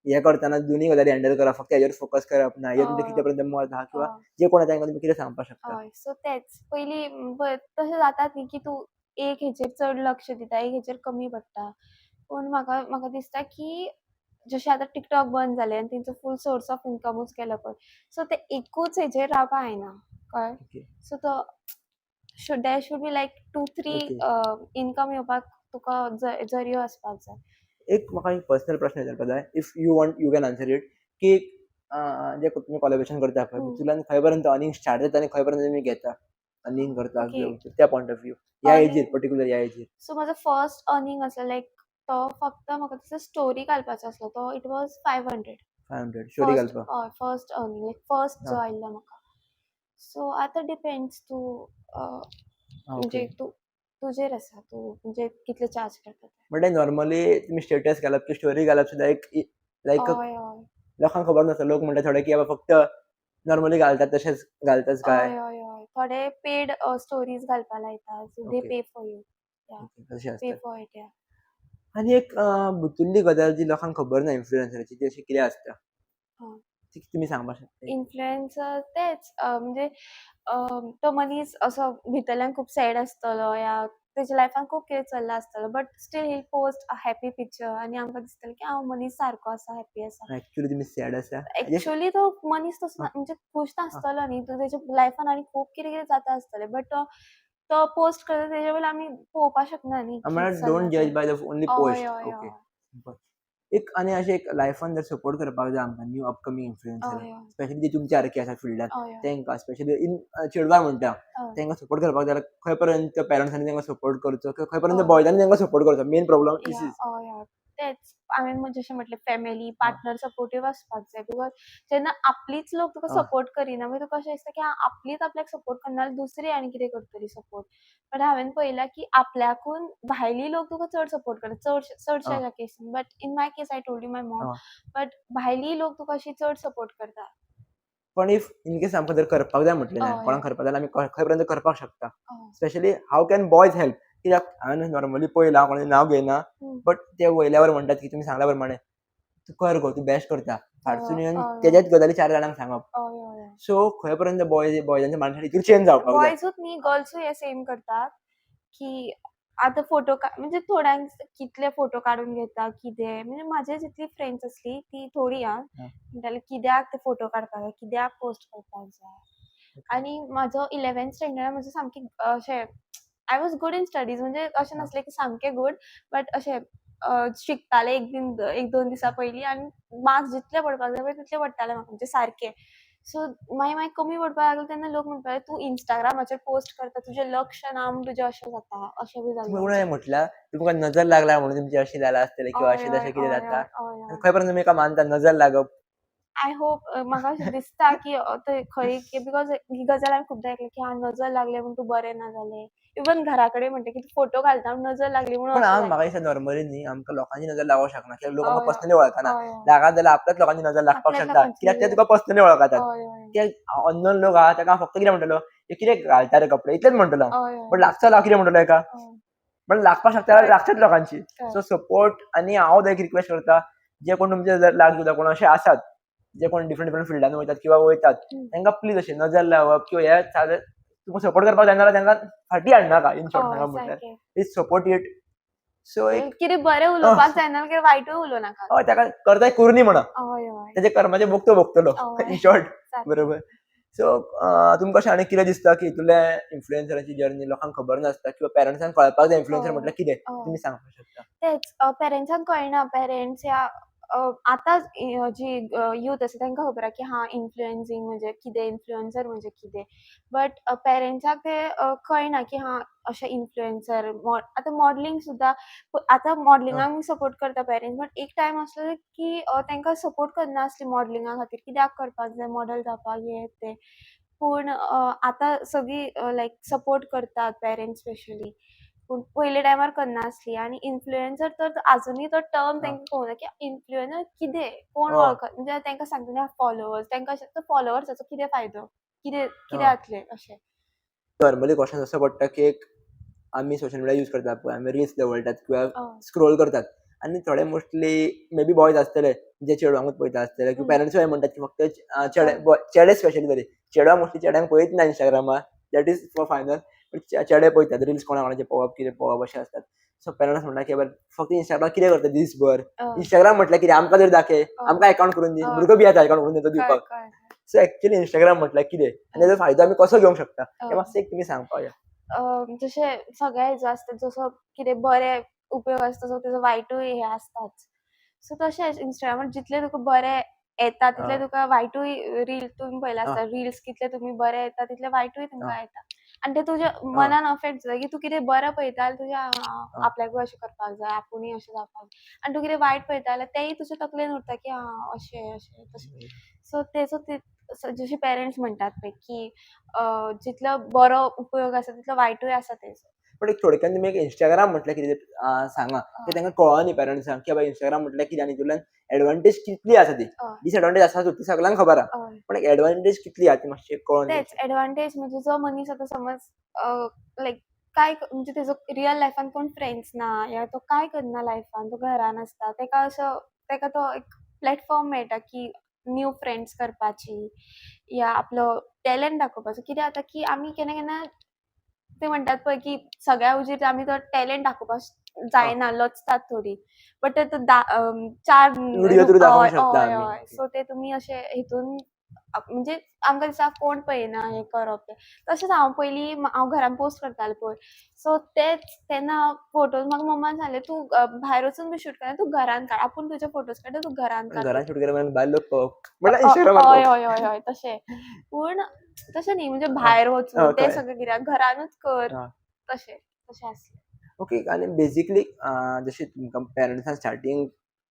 हें करतना दोनूय गजाली हँडल करप फक्त हेजेर फोकस करप ना हेजेर तुमचें कितें हय पर्यंत मत आहा किंवा हय जे कोण येता तांकां तुमी कितें सांगपाक शकता? हय सो तेंच पयलीं तशें जातात न्ही की तूं एक हेचेर चड लक्ष दिता एक हेचेर कमी पडटा पूण म्हाका दिसता की जशें आतां टिकटॉक बंद जालें आनी तेंचो फूल सोर्स ऑफ इनकमूच गेलो पळय सो ते एकूच हेचेर रावपा जायना कळ्ळें ओके. सो तो देर should be like 2-3 okay. Income येवपाक तुका जरियो आसपाक जाय. म्हाका एक पर्सनल प्रश्न विचारपाक जाय. If you want you can answer it की जे तुमी कोलॅबोरेशन करता पळय हं, तितूंतल्यान खंय पर्यंत अर्निंग स्टार्ट जाता आनी खंय पर्यंत तुमी घेता अर्निंग करता ओके त्या पॉयंट ऑफ व्यू ह्या एजीर अर्निंग पर्टिक्युलर ह्या एजीर सो म्हजो फर्स्ट अर्निंग आसलो लायक तो फक्त म्हाका दिसता स्टोरी घालपाचो आसलो तो इट वॉज 500 500 स्टोरी घालपाक. फर्स्ट अर्निंग लायक फर्स्ट जो हां, आयिल्लो म्हाका सो आतां डिपेंड्स तूं हां, ओके. म्हणजे तुजेर आसा तूं म्हणजे कितले चार्ज करता ते. म्हणल्यार नॉर्मली तुमी स्टेटस घालप की स्टोरी घालप सुद्दां एक लायक हय हय लोकांक खबर नासता. लोक म्हणटा थोडे की बाबा फक्त नॉर्मली घालतात तशेंच घालताच काय? हय हय हय थोडे पेड स्टोरीज घालपा लायता so they okay, pay for you या ओके. तशें पे आसता. फॉर इट या आनी एक भितुरली गजाल जी लोकांक खबर ना इन्फ्लुएन्सराची ती अशी कितें आसता? ती तुमी सांगपाक शकता? इन्फ्लुएन्सर तेच म्हणजे तो मनीस असो भितरल्यान खूब सॅड आसतलो या तेज्या लायफान खूब कितें चल्लां आसतलें but still he post a happy picture आनी आमकां दिसतलें की हांव मनीस सारको आसा हॅपी आसा. एक्चुअली तुमी सॅड आसा? एक्चुअली तो मनीस तसो आं, ना म्हणजे खूश आं. नासतलो न्ही तो तेज्या लायफान आनी खूब कितें जाता आसतलें बट तो पोस्ट करता तेज्या वयल्यान आमी पळोवपाक शकना न्ही कितें म्हळ्यार चल्लां डोंट तें. जज बाय द ओनली हय पोस्ट. हय ओके. हय एक आनी अशें एक लायफान जर सपोर्ट करपाक जाय आमकां न्यू अपकमींग इन्फ्लुएन्सराक हय स्पेशली जे तुमच्या सारके आसा फिल्डान हय हय तेंकां स्पेशली इन चेडवां म्हणटा हय तेंकां सपोर्ट करपाक जाय जाल्यार खंय पर्यंत पेरंट्सांनी तेंकां सपोर्ट करचो किंवा खंय पर्यंत हय बॉयजांनी तेंकां सपोर्ट करचो मेन प्रॉब्लम या दिस इज. हय हय तेच हांवें जशें म्हटलें फॅमिली हां, पार्टनर सपोर्टीव आसपाक जाय बिकॉज जेन्ना आपलीच लोक तुका हां, सपोर्ट करिना मागीर तुका अशें दिसता की आपलीच आपल्याक सपोर्ट करना जाल्यार दुसरी आनी कितें करतली सपोर्ट बट हांवें पळयलां की आपल्याकून भायली लोक तुका चड सपोर्ट करता हां, चडशा casein but in my case I told you my Maugham हां. बट भायली लोक तुका अशी चड सपोर्ट करता. पण इफ इन केस आमकां जर करपाक जाय म्हटलें न्ही हय कोणाक करपाक जाय जाल्यार आमी खंय पर्यंत करपाक शकता. हय specially how can boys help कित्याक हांवें नॉर्मली पळयलां हांव कोणाचें नांव घेयना हय बट ते वयल्यावर म्हणटात की तुमी सांगल्या प्रमाणे तूं कर गो तूं बेस्ट करता फाटसून येवन हय तेजेच गजाली 4 जाणांक सांगप. हय हय सो खंय पर्यंत बॉयजांच्या मायंडसेट हितूर चेंज जावपाक जाय. बॉयजूच न्ही गर्ल्सूय हे सेम करतात की आतां फोटो म्हणजे थोड्यांक कितले फोटो काडून घेता कितें म्हणजे म्हाजे जितली फ्रेंड्स आसली ती थोडी हां. म्हणटाली कित्याक ते फोटो काडपाक जाय, कित्याक पोस्ट करपाक जाय. ओके. आणि म्हाजो 11th स्टँडर्डान म्हजें सामकें अशें I was good in studies म्हणजे अशें हां, नासलें की सामकें गुड, बट अशें शिकतालें 1-2 दिसा पयलीं आनी मार्क्स जितले पडपाक जाय पळय तितले पडटाले म्हाका म्हणजे सारके. सो मागीर कमी पडपाक लागले तेन्ना लोक म्हणटाले, "तूं Instagramचेर पोस्ट करता, तुजें लक्ष ना म्हूण तुजें अशें जाता." अशें बी तुम्ही जाल्लें कोणें आमचें. म्हटलां, तुमकां नजर लागला म्हणून तुमचें अशें जालां आसतलें किंवा हय, अशें हय, तशें कितें हय, जाता हय, हय, आनी हय. खंय पर्यंत तुमी एका मानता नजर लागप. आय होप म्हाका अशें दिसता की ते खंय बिकॉज ही गजाल हांवें खूबदां आयकली की नजर लागले म्हूण तूं बरें ना जालें. इवन घरा कडेन म्हणटा की फोटो घालता म्हूण नजर लागली म्हणून पण अशें म्हाका जालें. दिसता नॉर्मली न्ही आमकां लोकांची नजर लागोंक शकना कित्याक लोक आमकां हय, पर्सनली वळखना. हय, हय. लागात जाल्यार आपल्याच लोकांची नजर लागपाक आपल्याच शकता लोकांची कित्याक ते तुका पर्सनली वळखतात. हय, हय. कित्याक अननोन लोक आहा ताका फक्त कितें म्हणटलो, "हे कितें घालता रे कपडे" इतलेंच म्हणटलो हांव. हय, पण हय. लागचो हांव कितें म्हणटलो हेका? हय. पण लागपाक शकता जाल्यार करेक्ट, लागच्याच लोकांची. So correct. सपोर्ट आनी हांव एक रिक्वेस्ट करतां, जे कोण तुमचे जर लागीं कोण अशे आसात, जे कोण डिफरंट फिल्डान वयतात किंवा वयतात, हं. तांकां प्लीज अशें नजर लावप किंवा हे तुमकां सपोर्ट करपाक जायना जाल्यार तांकां फाटीं हाडनाका इन शॉर्ट हय, सांगप म्हटल्यार. सारकें. Please support it. सो एक कितें बरें उलोवपाक जायना कितें वायटूय उलोवं नाका. हय ताका करताय करूनी म्हणा. हय, हय. तेजे कर्माचें भोग तो भोगतलो हय. In short. सारकें. बरोबर. सो तुमकां अशें आनी कितें दिसता की हितूंतले इन्फ्लुएन्सराची जर्नी लोकांक खबर नासता किंवा पेरंट्सांक कळपाक जाय इन्फ्लुएन्सर हय, म्हटल्यार कितें? हय. तुमी सांगपाक शकता. तेच पेरंट्सांक कळना. पेरंट्स ह्या आतां जी यूथ आसा तांकां खबर आहा की इन्फ्लुएन्सिंग म्हणजे कितें, इन्फ्लुएन्सर म्हणजे कितें. बट पेरंट्सांक तें कळना की अशें इन्फ्लुएन्सर आतां मॉडलिंग सुद्दां आतां हां, मॉडलिंगाक सपोर्ट करता पेरंट्स, बट एक टायम आसलो की तांकां सपोर्ट करनासले मॉडलिंगा खातीर. कित्याक करपाक जाय मॉडल जावपाक हें तें. पूण आतां सगळीं लायक सपोर्ट करतात पेरंट्स स्पेशली. पूण पयले टायमार करनासलीं आनी इन्फ्लुएन्सर तर आजुनूय तो टर्म हां. तांकां कळना की इन्फ्लुएन्सर कितें? कोण हय, वळखता म्हणजे तांकां सांगतले फॉलोवर्स तांकां अशें तो फॉलोवर्साचो कितें फायदो? कितें कितें हय. जातलें अशें? नॉर्मली क्वेशन असो पडटा की एक आमी सोशल मिडिया यूज करतात पळय, आमी रील्स दवरतात किंवा हय. स्क्रोल करतात आनी थोडे मोस्टली मे बी बॉयज आसतले जे चेडवांकूच पळयता आसतले किंवा हं. पेरंट्सूय म्हणटात की फक्त हय. चेडे स्पेशली तरी. चेडवां मोस्टली चेड्यांक पळयत ना इंस्टाग्रामार that is for final. But चेडे पळयतात रील्स कोणा कोणाचे पळोवप, कितें पळोवप अशें आसतात. सो पेरंट्स म्हणटा की बाबा फक्त इंस्टाग्रामार कितें करता दिसभर? हय. इंस्टाग्राम म्हटल्यार कितें? आमकां तरी दाखय, हय. आमकां अकावंट करून दी. हय. भुरगो बी आतां अकावंट करून दिता कळ्ळें, दिवपाक. कळ्ळें. सो एक्चुअली इंस्टाग्राम म्हटल्यार कितें? आनी हय. तेजो फायदो आमी कसो घेवंक शकता? हें हय. मातशें एक तुमी सांगपाक जाय. जशें सगळ्या हेचो आसता जसो कितें बरे उपयोग आसता तसो तेजो वायटूय हे आसताच. सो तशेंच Instagramर जितले तुका बरे येता तितले हय, तुका वायटूय तुमी पळयलां हय, आसता रिल्स कितले तुमी बरे येता तितले वायटूय हय, तुमकां येता. आनी ते तुज्या हय, मनान अफेक्ट जाता की तूं कितें बरें पळयता जाल्यार तुज्या हय. आपल्याकूय अशें करपाक जाय, आपुणूय अशें जावपाक जाय. आनी तूं कितें वायट पळयता जाल्यार तेयी तुज्या तकलेन उरता की अशें, अशें, तशें. सो तेचो जशें पेरंट्स म्हणटात पळय की जितलो बरो उपयोग आसा तितलो वायटूय आसा तेजो. पण एक थोडक्यान तुमी एक इंस्टाग्राम म्हटल्यार कितें तें सांगा. की हय, तांकां कळनी पेरंट्सांक की बाबा इंस्टाग्राम म्हटल्यार कितें आनी हितूंतल्यान एडवांटेज कितली आसा ती. हय, डिसएडवांटेज आसातूच ती सगल्यांक खबर आहा. हय. पण एक एडवांटेज कितली आहा ती मातशी कळोवन तेच दिवची. एडवांटेज म्हणजे जो मनीस आतां समज लायक म्हणजे तेजो रियल लायफान कोण फ्रेंड्स ना या तो काय करना लायफान, तो घरान आसता. तेका तो एक प्लॅटफॉर्म मेळटा की न्यू फ्रेंड्स करपाची या आपलो टॅलंट दाखोवपाचो. कितें जाता की आमी केन्ना केन्ना ते म्हणटात पळय की सगळ्या हुजीर आमी तो टॅलंट दाखोवपाक हय. जायना, लजतात थोडीं. बट ते 4 व्हिडिओ थ्रू दाखोवंक शकता हय, आमी. हय. सो ते तुमी अशे हितून म्हणजे आमकां दिसता कोण पळयना हें करप तें. तशेंच हांव घरान पोस्ट करतालें पळय. सो तेन्ना फोटोज म्हाका मम्मान सांगलें, "तूं भायर वचून बी शूट करना, तूं घरान काड. आपूण तुजे फोटोज काडटा, तूं घरान पण काड." घरान शूट केल्या उपरांत भायर लोक पळोवप म्हटल्यार इंस्टाग्रामार हय, पळोवप. हय, हय, हय. तशें. पूण तशें न्ही म्हणजे हय. भायर वचून हय तें कळ्ळें. सगळें कित्याक घरानूच कर. हय. तशें आसलें. ओके आनी बेजिकली जशें तुमकां पेरंट्सान स्टार्टींग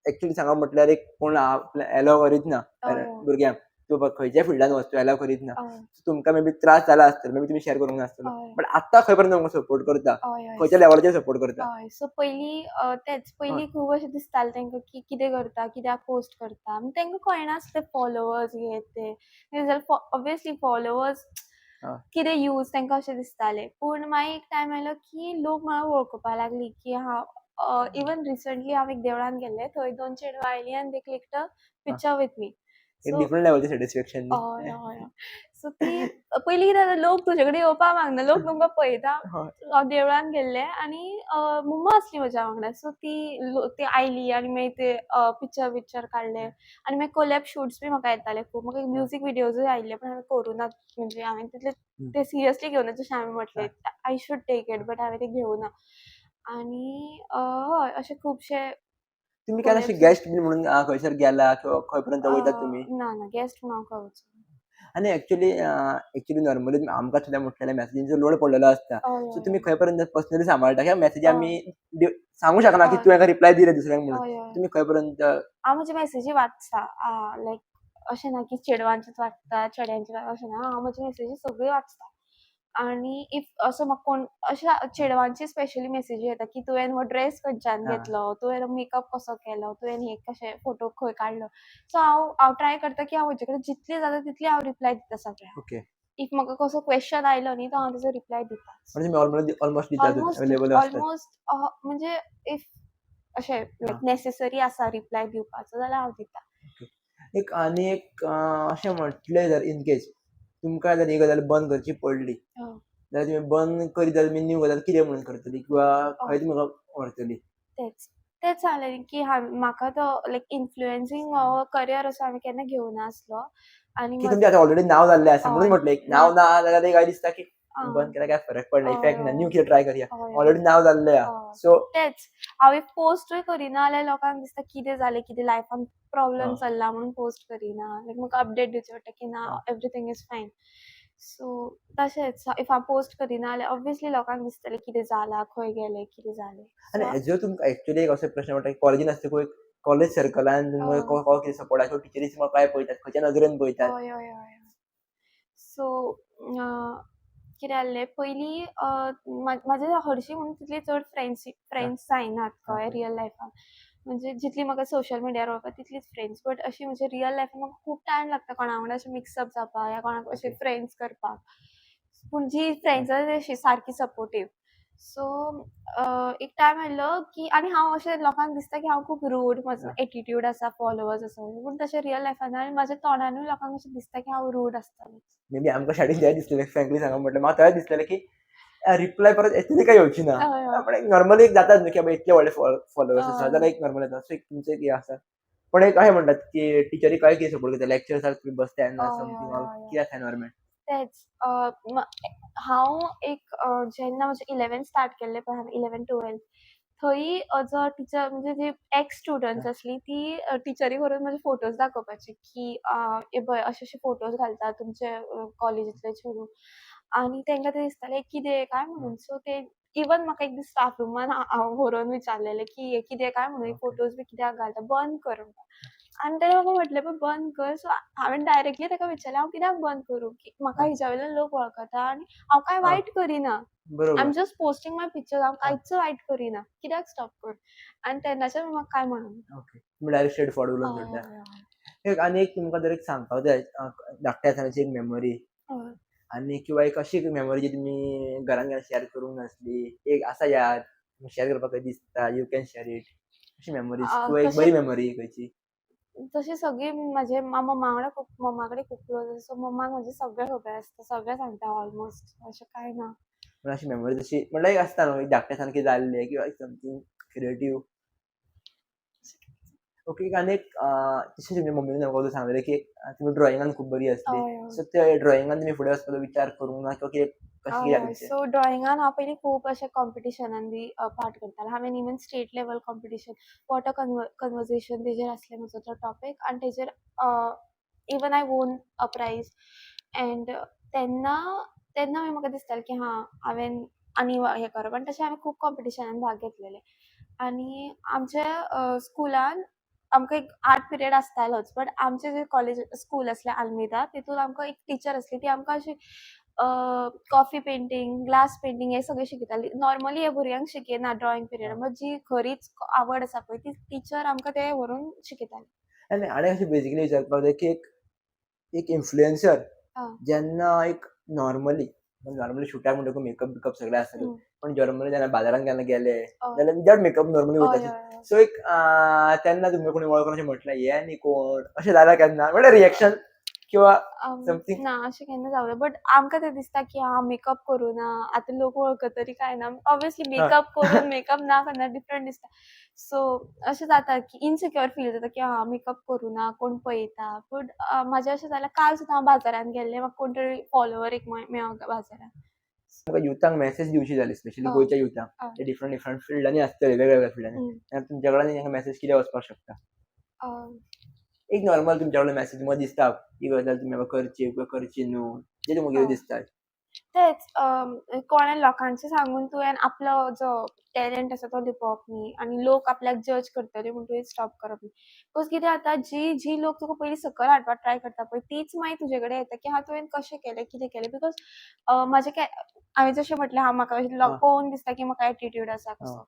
एक्चुअली सांगप म्हटल्यार एक कोण आपल्याक एलो करीत ना हय, हय. भुरग्यांक. तूं खंयच्याय फिल्डान वच तूं एलाव करीत ना. हय, तुमकां मे बी त्रास जाला आसतलो, मे बी तुमी शेअर करूंक नासतलो. हय. बट आत्तां खंय पर्यंत तुमकां सपोर्ट करता? हय, हय. खंयच्या लेवलाचेर सपोर्ट करता? हय. सो पयलीं हय. पयलीं खूब अशें दिसतालें तेंकां की कितें करता, कित्याक पोस्ट करता. तेंकां कळनासलें फॉलोवर्स हें तें. जाल्यार ऑब्वियसली फॉलोवर्स हय. कितें यूज तेंकां अशें दिसतालें. पूण मागीर एक टायम आयलो की लोक म्हाका वळखुपाक लागलीं की इवन रिसंटली हांव एक देवळान गेल्लें. थंय 2 चेडवां आयलीं आनी दे क्लिक्ड अ हय. Picture with me. एक सो डिफरंट लेवलचें सॅटिस्फॅक्शन न्ही. हय, हय, हय. सो ती पयलीं कितें जाता लोक तुजे कडेन येवपा मागना. लोक तुमकां पळयता. हय. हांव देवळान गेल्लें आनी मम्मा आसली म्हज्या वांगडा. सो ती आयली आनी मागीर ते पिक्चर काडले आनी मागीर कोलॅब शूट्स बी म्हाका येताले खूब. म्हाका म्युझीक विडियोजूय आयिल्ले पण हांवें करूं नात. म्हणजे हांवें तितले हं. ते सिरियसली घेवं ना जशें हांवें म्हटलें. हां. I should take it but हांवें ते घेवं ना. आनी हय अशे खुबशे तुमी केन्ना अशे कोलॅब्स गेस्ट बी म्हणून खंयसर गेला किंवा खंय पर्यंत वयतात तुमी? ना, ना गेस्ट म्हणून हांव खंय वचूं. आणि ॲक्चुअली नॉर्मली आमकां सुद्दां म्हटलेल्या मेसेजींचो लोड पडलेलो आसता. हय, सो हय, तुमी हय. खंय पर्यंत पर्सनली सांबाळटा? ह्या मेसेजी हय, आमी सांगू शकना की हय, तुवें रिप्लाय दिले दुसऱ्यांक म्हणून. हय, हय. तुमी खंय पर्यंत हांव म्हजे मेसेजी वाचतां. लायक अशें ना की चेडवांचेच वाचता, चेड्यांचे अशें ना. हांव म्हजी मेसेजी सगळी वाचतां. आनी इफ असो म्हाका कोण अशे चेडवांची स्पेशली मेसेजी येता की तुवें हो ड्रेस खंयच्यान हां, घेतलो, तुवें मेकअप कसो केलो, तुवें हे कशे फोटो खंय काडलो. सो हांव ट्राय करतां की हांव म्हजे कडेन जितली जाता तितली हांव रिप्लाय दितां सगळ्यांक. ओके. इफ म्हाका कसो क्वेशन आयलो न्ही, तर हांव ताचो रिप्लाय दिताच. म्हणजे तुमी ऑलमोस्ट दितातच, ऑलमोस्ट अवेलेबल आसतात. ऑलमोस्ट म्हणजे इफ अशें लायक हां, नेसेसरी आसा रिप्लाय दिवपाचो जाल्यार हांव दितां. ओके. एक अशें म्हटलें जर इन केस तुमकां जर ही गजाल बंद करची पडली, हय. जाल्यार तुमी बंद करीत जाल्यार तुमी न्यू गजाल कितें म्हणून करतली किंवा खंय तुमी व्हरतली? तेच. तेच सांगलें की म्हाका तो लायक इन्फ्लुएन्सिंग हो करियर असो हांवें केन्ना घेवं नासलो आनी की तुमचें आतां ऑलरेडी नांव जाल्लें आसा म्हणून हय. म्हटलें एक ना नांव ना जाल्यार एक दिसता की आं. बंद केल्यार काय फरक पडना, हय, इफेक्ट ना, न्यू हय. कितें ट्राय करया. हय, हय. ऑलरेडी नांव जाल्लें आहा. हय. सो तेच. हांव एक पोस्टूय करिना जाल्यार लोकांक दिसता कितें जालें, कितें लायफान प्रॉब्लेम हां, चल्ला म्हणून पोस्ट करिना. लायक म्हाका अपडेट दिवचें पडटा की ना हां. एवरीथिंग इज फायन. सो तशेंच इफ हांव पोस्ट करिना जाल्यार ऑब्वियसली लोकांक दिसतलें कितें जालां, खंय गेलें, कितें जालें. आनी सो हेजो तुमकां एक्चुअली एक असो प्रश्न पडटा की कॉलेजीन आसतकूच कॉलेज सर्कलान तुमकां कितें सपोर्ट आसा, टिचरीज तुमकां काय पळयतात, खंयच्या नदरेन पळयतात? हय, हय, हय. सो कितें जाल्लें पयलीं म्हाजे हरशीं म्हणून तितली चड हां, फ्रेंड्स जायनात कळ्ळें ओके. रियल लायफान. म्हणजे जितली म्हाका सोशल मिडियार वळखता तितलीच फ्रेंड्स. बट अशी म्हणजे रियल लायफान म्हाका खूब टायम लागता कोणा वांगडा अशें मिक्सअप जावपाक या कोणाक अशें ओके. फ्रेंड्स करपाक. पूण जी फ्रेंड्स आसा ती अशी सारकी सपोर्टीव. सो एक टायम आयलो की आनी हांव अशें लोकांक दिसता की हांव खूब रूड, म्हजो हां. एटिट्यूड आसा, फॉलोवर्स आसा पूण तशें रियल लायफान ना आनी म्हाज्या तोंडानूय लोकांक अशें दिसता की हांव रूड आसतलें. मे बी आमकां स्टार्टींग तेंच दिसलेलें फ्रँकली सांगप म्हटल्यार म्हाका तेंच दिसलेलें की रिप्लाय परत येतली काय येवची ना. हय, हय. पण एक नॉर्मली एक जाताच न्हू की बाबा इतले व्हडले फॉलोवर्स आसा हय. जाल्यार एक नॉर्मल येता. सो एक तुमचें एक हें आसा. पण एक अशें म्हणटात की टिचरी काय कितें सपोर्ट करता लेक्चर्साक तुमी बसता तेन्ना हय, समथींग हय, ऑर हय, हय. कितें आसा एनवायरनमेंट? तेच हांव एक जेन्ना म्हजें 11th स्टार्ट केल्लें पळय हांवें 11th-12th थंय एज अ टिचर म्हणजे जी एक्स स्टुडंट्स आसलीं ती टिचरीक व्हरून म्हजे फोटोज दाखोवपाचे की हे पळय अशे फोटोज घालता तुमचे कॉलेजींतले चेडूं आनी तांकां तें दिसतालें कितें काय म्हणून. सो ते इवन म्हाका एक दीस स्टाफ रुमान हांव व्हरोन विचारलेलें की हे कितें काय म्हणून हे ओके. फोटोज बी कित्याक घालता बंद कर म्हणून. आनी ताणें म्हाका म्हटलें पळय बंद कर. सो हांवें डायरेक्टली ताका विचारलें हांव कित्याक बंद करूं की म्हाका हां, हिच्या वयल्यान लोक वळखता आनी हांव कांय हां, वायट करिना. आय एम बरोबर. जस्ट पोस्टिंग माय पिक्चर्स हांव हां, कांयच वायट करिना. कित्याक स्टॉप कर? आनी तेन्नाच्यान म्हाका कांय म्हणूंक ना. ओके. तुमी डायरेक्ट स्ट्रेट फॉरवर्ड उलोवन हय, सोडल्या. हय, हय. एक आनी एक तुमकां जर एक सांगपाक जाय धाकट्या आसतनाची एक मेमरी हय. आनी किंवा एक अशी मेमरी जी तुमी घरान केन्ना शेअर करूंक नासली, एक आसा याद शेअर करपाक खंय दिसता, यू कॅन शेअर इट. अशी मेमरीज किंवा एक तशें बरी मेमरी खंयची? तशी सगळी म्हाजे मम्मा वांगडा खूब मम्मा कडेन खूब क्लोज आसा. सो मम्माक म्हजें सगळें खबर आसता. सगळें सांगता ऑलमोस्ट. अशें कांय ना. पण अशी मेमरीज अशी म्हणल्यार एक आसता न्हू, एक धाकटें आसतना कितें जाल्लें किंवा समथींग क्रिएटीव. ओके. एक आनी एक जशें तुमच्या मम्मीन म्हाका सांगलेलें की तुमी ड्रॉइंगान खूब बरी आसली. हय, हय. सो त्या ड्रॉइंगान तुमी फुडें वचपाचो विचार करूंक ना किंवा कितें कशें हय, कितें हय. तुमचें? सो ड्रॉइंगान हांव पयलीं खूब अशे कॉम्पिटिशनान बी पार्ट करतालें. हांवेन even state level competition water conversation तेजेर आसलें म्हजो तो टॉपीक आनी तेजेर इवन आय वोन अ प्रायज एंड तेन्ना तेन्ना मागीर म्हाका दिसतालें की हां, हांवेन आनी हें करप आनी तशें हांवें खूब कॉम्पिटिशनान भाग घेतलेले. आनी आमच्या स्कुलान आमकां एक आर्ट पिरियड आसतालोच. बट आमचें जें कॉलेज स्कूल आसलें आल्मेदा तितून आमकां एक टिचर आसली ती आमकां अशी कॉफी पेंटींग, ग्लास पेंटींग हें सगळें शिकयताली. नॉर्मली हे भुरग्यांक शिकयना ड्रॉइंग पिरियडान. बट जी खरीच आवड आसा पळय ती टिचर आमकां तें व्हरून शिकयताली. आनी अशें बेजिकली विचारपाक जाय की एक इन्फ्लुएन्सर आं. जेन्ना एक नॉर्मली नॉर्मली शुटाक म्हणटकूच मेकअप बिकअप सगळें आसतातूच. हं. पण जर्मनी जेन्ना बाजारांत केन्ना गेले, हय. जाल्यार विदावट मेकअप नॉर्मली हय, वयताचे. हय, हय. सो एक तेन्ना तुमकां कोणी वळखून अशें म्हटलें, "हे न्ही कोण?" अशें जालां केन्ना? म्हणल्यार रिएक्शन किंवा समथींग? ना अशें केन्ना जावना. बट आमकां तें दिसता की हांव मेकअप करूना, आतां लोक वळखतरी काय ना. ऑब्वियसली हां. मेकअप करून मेकअप ना करना डिफरंट दिसता. सो अशें जाता की इनसिक्युअर फील जाता की हांव मेकअप करूना, कोण पळयता. बट म्हाजें अशें जालें काल सुद्दां हांव बाजारांत गेल्लें, म्हाका कोण तरी फॉलोवर एक मेळ्ळो बाजारांत. तुमकां युथांक मेसेज दिवची जाली, स्पेशली हय, गोंयच्या युथांक. हय. ते डिफरंट डिफरंट फिल्डांनी आसतले, वेगवेगळ्या फिल्डांनी. हं. तेन्ना तुमच्या कडल्यान तांकां मेसेज कितें वचपाक शकता? अ, एक नॉर्मल तुमच्या कडल्यान मेसेज तुमकां दिसता, ही गजाल तुमी बाबा करची किंवा करची न्हू, जें तुमकां कितें हय. दिसता? तेच कोणा लोकांचें सांगून तुवें आपलो जो टॅलंट आसा तो लिपोवप न्ही आनी लोक आपल्याक जज करतले म्हूण तुवें स्टॉप करप न्ही. बिकॉज कितें जाता जी लोक तुका पयलीं सकयल हाडपाक ट्राय करता पळय तीच मागीर तुजे कडेन येता की तुवें कशें केलें, कितें केलें. बिकॉज म्हाजें हांवें जशें म्हटलें म्हाका हां, पळोवन दिसता की म्हाका एटिट्यूड आसा हां. कसो.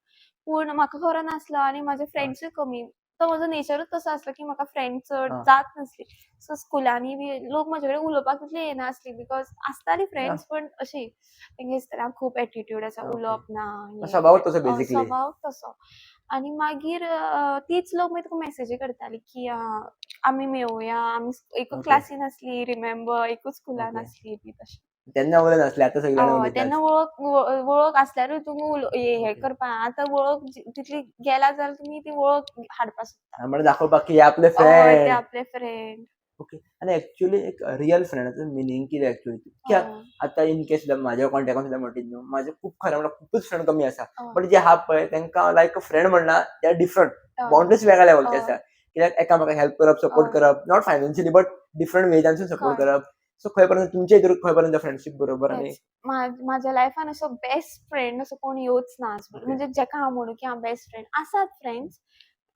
पूण म्हाका खरो नासलो आनी म्हाजे हय, फ्रेंड्सूय कमी. तो म्हजो नेचरूच तसो आसलो की म्हाका फ्रेंड चड हां. जात नासली. सो स्कुलांनी बी लोक म्हजे कडेन उलोवपाक तितलीं येनासलीं बिकॉज आसतालीं हां, फ्रेंड्स पण अशीं तेंगे दिसतालें खूब एटिट्यूड आसा, ओके. उलोवप ना हें स्वभाव तें. तसो बेसिकली. स्वभाव तसो. आनी मागीर तीच लोक मागीर तुका मॅसेजी करतालीं की आमी मेळुया, आमी एकूच ओके, क्लासीन आसलीं रिमेंबर, एकूच स्कुलान ओके. आसलीं बी तशें. तेन्ना उलयनासले, नासले, आतां सगळीं जाणां तेन्ना उलयतात. वळख आसल्यारूय तुमी हें ओके. करपा आतां वळख तितली गेला जाल्यार तुमी ती वळख हाडपा सोदता. म्हणल्यार दाखोवपाक की हे आपले ते फ्रेंड. आपले फ्रेंड. ओके. आनी एक्चुअली एक रियल फ्रेंडाचो मिनींग कितें एक्चुअली? कित्याक हय, आतां इन केस सुद्दां म्हज्या कॉन्टेक्टान सुद्दां म्हणटीत न्हू, म्हाजे खूब खरें म्हणल्यार खूबच फ्रेंड कमी आसा. हय, बट जे आहा पळय तांकां लायक अ फ्रेंड म्हणना दे आर डिफरंट. हय, बाउंडरीज वेगळ्या लेवलची हय, आसा. कित्याक एकामेकाक हेल्प करप, सपोर्ट हय. करप, नॉट फायनान्शियली बट डिफरंट वेजांसून सपोर्ट कळ्ळें. करप. सो खंय पर्यंत तुमचे हितून खंय पर्यंत फ्रेंडशीप बरोबर आनी तेच. म्हाज्या लायफान असो बेस्ट फ्रेंड असो कोण येवच ना आजपर्यंत. ओके, म्हणजे जाका हांव म्हणू की हांव बेस्ट फ्रेंड. आसात फ्रेंड्स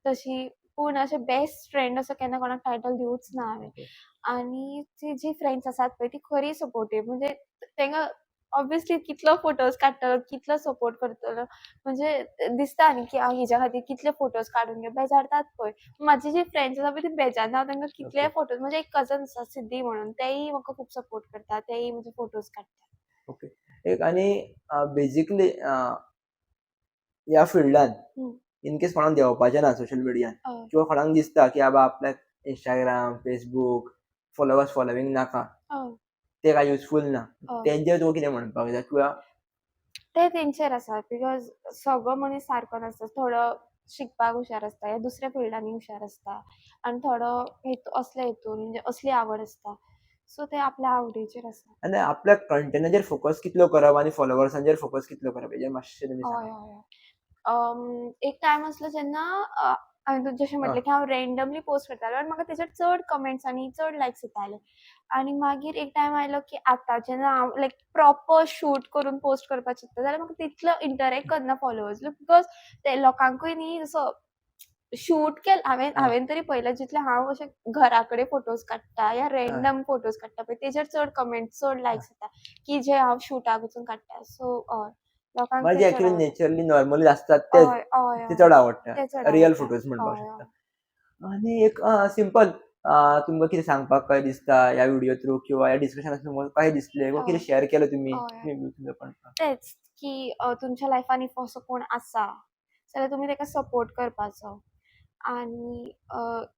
तशीं, पूण अशे बेस्ट फ्रेंड असो केन्ना कोणाक टायटल दिवूच ना हांवें. ओके. आनी जी फ्रेंड्स आसात पळय ती खरी सपोर्टीव. म्हणजे तेंगा ऑब्वियसली कितलो फोटोज काडटलो, कितलो सपोर्ट करतलो. म्हणजे दिसता न्ही की हांव हिच्या खातीर कितले फोटोज काडून घे, बेजारतात पळय. म्हाजी जी फ्रेंड्स आसा पळय ती बेजारना. हांव तांकां कितलेय ओके, फोटोज म्हणजे एक कझन आसा सिद्धी म्हणून तेयी म्हाका खूब सपोर्ट करता. तेयी म्हजे फोटोज काडटा. ओके. एक आनी बेजिकली ह्या फिल्डान हं. इन केस कोणाक देंवपाचें ना सोशल मिडियान हय, किंवा कोणाक दिसता की बाबा आपल्याक Instagram, Facebook फॉलोवींग नाका, हय, ते काय युजफूल ना. हय. तेंचेर तुका कितें म्हणपाक जाय? किंवा ते तेंचेर आसा बिकॉज सगळो मनीस सारको नासता. थोडो शिकपाक हुशार आसता, या दुसऱ्या फिल्डांनी हुशार आसता आनी थोडो असल्या हितून म्हणजे असली आवड आसता. सो ते आपल्या आवडीचेर आसा. आनी आपल्या कंटेंटाचेर फोकस कितलो करप आनी फॉलोवर्सांचेर फोकस कितलो करप हेजेर मातशें तुमी हय, सांगात. हय, हय. एक टायम आसलो जेन्ना हांवें जशें आं, म्हटलें की हांव रँडमली पोस्ट करतालें आनी म्हाका तेचेर चड कमेंट्स आनी चड लायक्स येताले. आनी मागीर एक टायम आयलो की आतां जेन्ना हांव लायक प्रॉपर शूट करून पोस्ट करपाक चिंतता जाल्यार म्हाका तितलो इंटरॅक्ट करना फॉलोवर्स बिकॉज ते लोकांकूय न्ही असो शूट हांवें आं, हांवें तरी पयलें जितलें हांव अशें घरा कडेन फोटोज काडटा या हय, रँडम फोटोज काडटा पळय तेचेर चड कमेंट्स, चड हय. लायक्स येता की जे हांव शुटाक वचून काडटा. सो हय, लोकांक म्हणजे ते जे चड एक्चुअली आवडटा. नॅचरली नॉर्मली आसतात तेच, हय, हय, ते हय. चड आवडटा. ते चड रिअल आवडटा. फोटोज म्हणपाक हय, हय. शकता. आनी एक सिंपल तुमकां कितें सांगपाक कशें दिसता ह्या विडियो थ्रू किंवा ह्या डिस्कशनांतल्यान तुमकां कशें दिसलें किंवा कितें हय, शेअर केलें तुमी? हय. तुमी तुमचो पॉइंट ऑफ तेच की तुमच्या लायफान इफ असो कोण आसा, जाल्यार तुमी ताका सपोर्ट करपाचो. आनी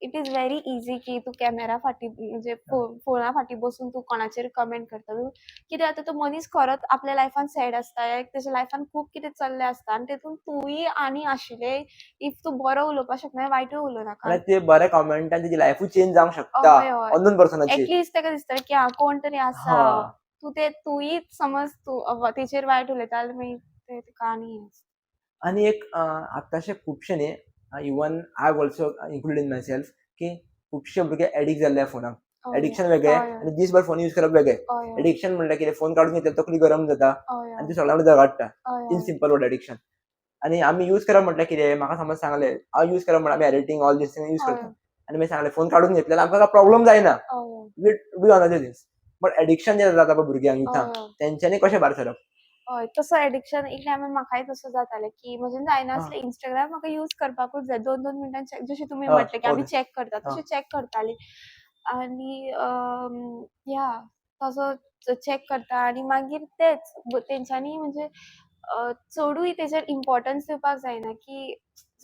इट इज व्हेरी इझी की तूं कॅमेरा फाटीं म्हणजे व्ह्यू. फोना फाटीं बसून तूं कोणाचेर कमेंट करता. कितें जाता तो मनीस खरोच आपल्या लायफान सॅड आसता या तेज्या लायफान खूब कितें चल्लें आसता आनी तेतून तूंय आनी आशिल्लें इफ तूं बरो उलोवपाक शकना जाल्यार वायटूय उलोवनाका. म्हळ्यार ते बऱ्या कॉमेंटान तेजी लायफूच चेंज जावंक शकता हय, हय. अननोन पर्सनाची. ॲटलीस्ट ताका दिसतलें की कोण तरी आसा. हां. तूंय समज तूं तेचेर वायट उलयता जाल्यार मागीर ते तुका आनी हें जाता. आनी एक आतांचे खुबशे न्ही even I have also include in myself की खुबशे भुरगे एडिक्ट जाल्ले फोनाक. हय, एडिक्शन वेगळें हय, आनी दिसभर फोन यूज करप वेगळें. हय, हय, एडिक्शन म्हणल्यार कितें फोन काडून घेतल्यार तकली गरम जाता हय, आनी हय, तूं सगळ्यां कडेन झगडटा. हय, इन हय, सिंपल वर्ड एडिक्शन. आनी आमी यूज करप म्हटल्यार कितें म्हाका समज सांगलें हांव यूज करप म्हळ्यार आमी editing all these thing use हय, करता. आनी मागीर सांगलें फोन काडून घेतल्यार आमकां काय प्रॉब्लम जायना. हय, we do another things. But addiction जेन्ना जाता पळय भुरग्यांक युथांक हय, तेंच्यांनी कशें भायर सरप? हय. तसो एडिक्शन एक टायमार म्हाकाय तसो जातालें की म्हज्यान हां, जायनासलें. Instagram म्हाका यूज करपाकूच जाय. 2-2 मिनटां चॅक जशें तुमी हां, म्हटलें की आमी ओके. चॅक करता हां. तशें चॅक करतालीं. आनी या तसो चॅक करता आनी मागीर तेच तेंच्यांनी म्हणजे चडूय तेचेर इम्पोर्टन्स दिवपाक जायना की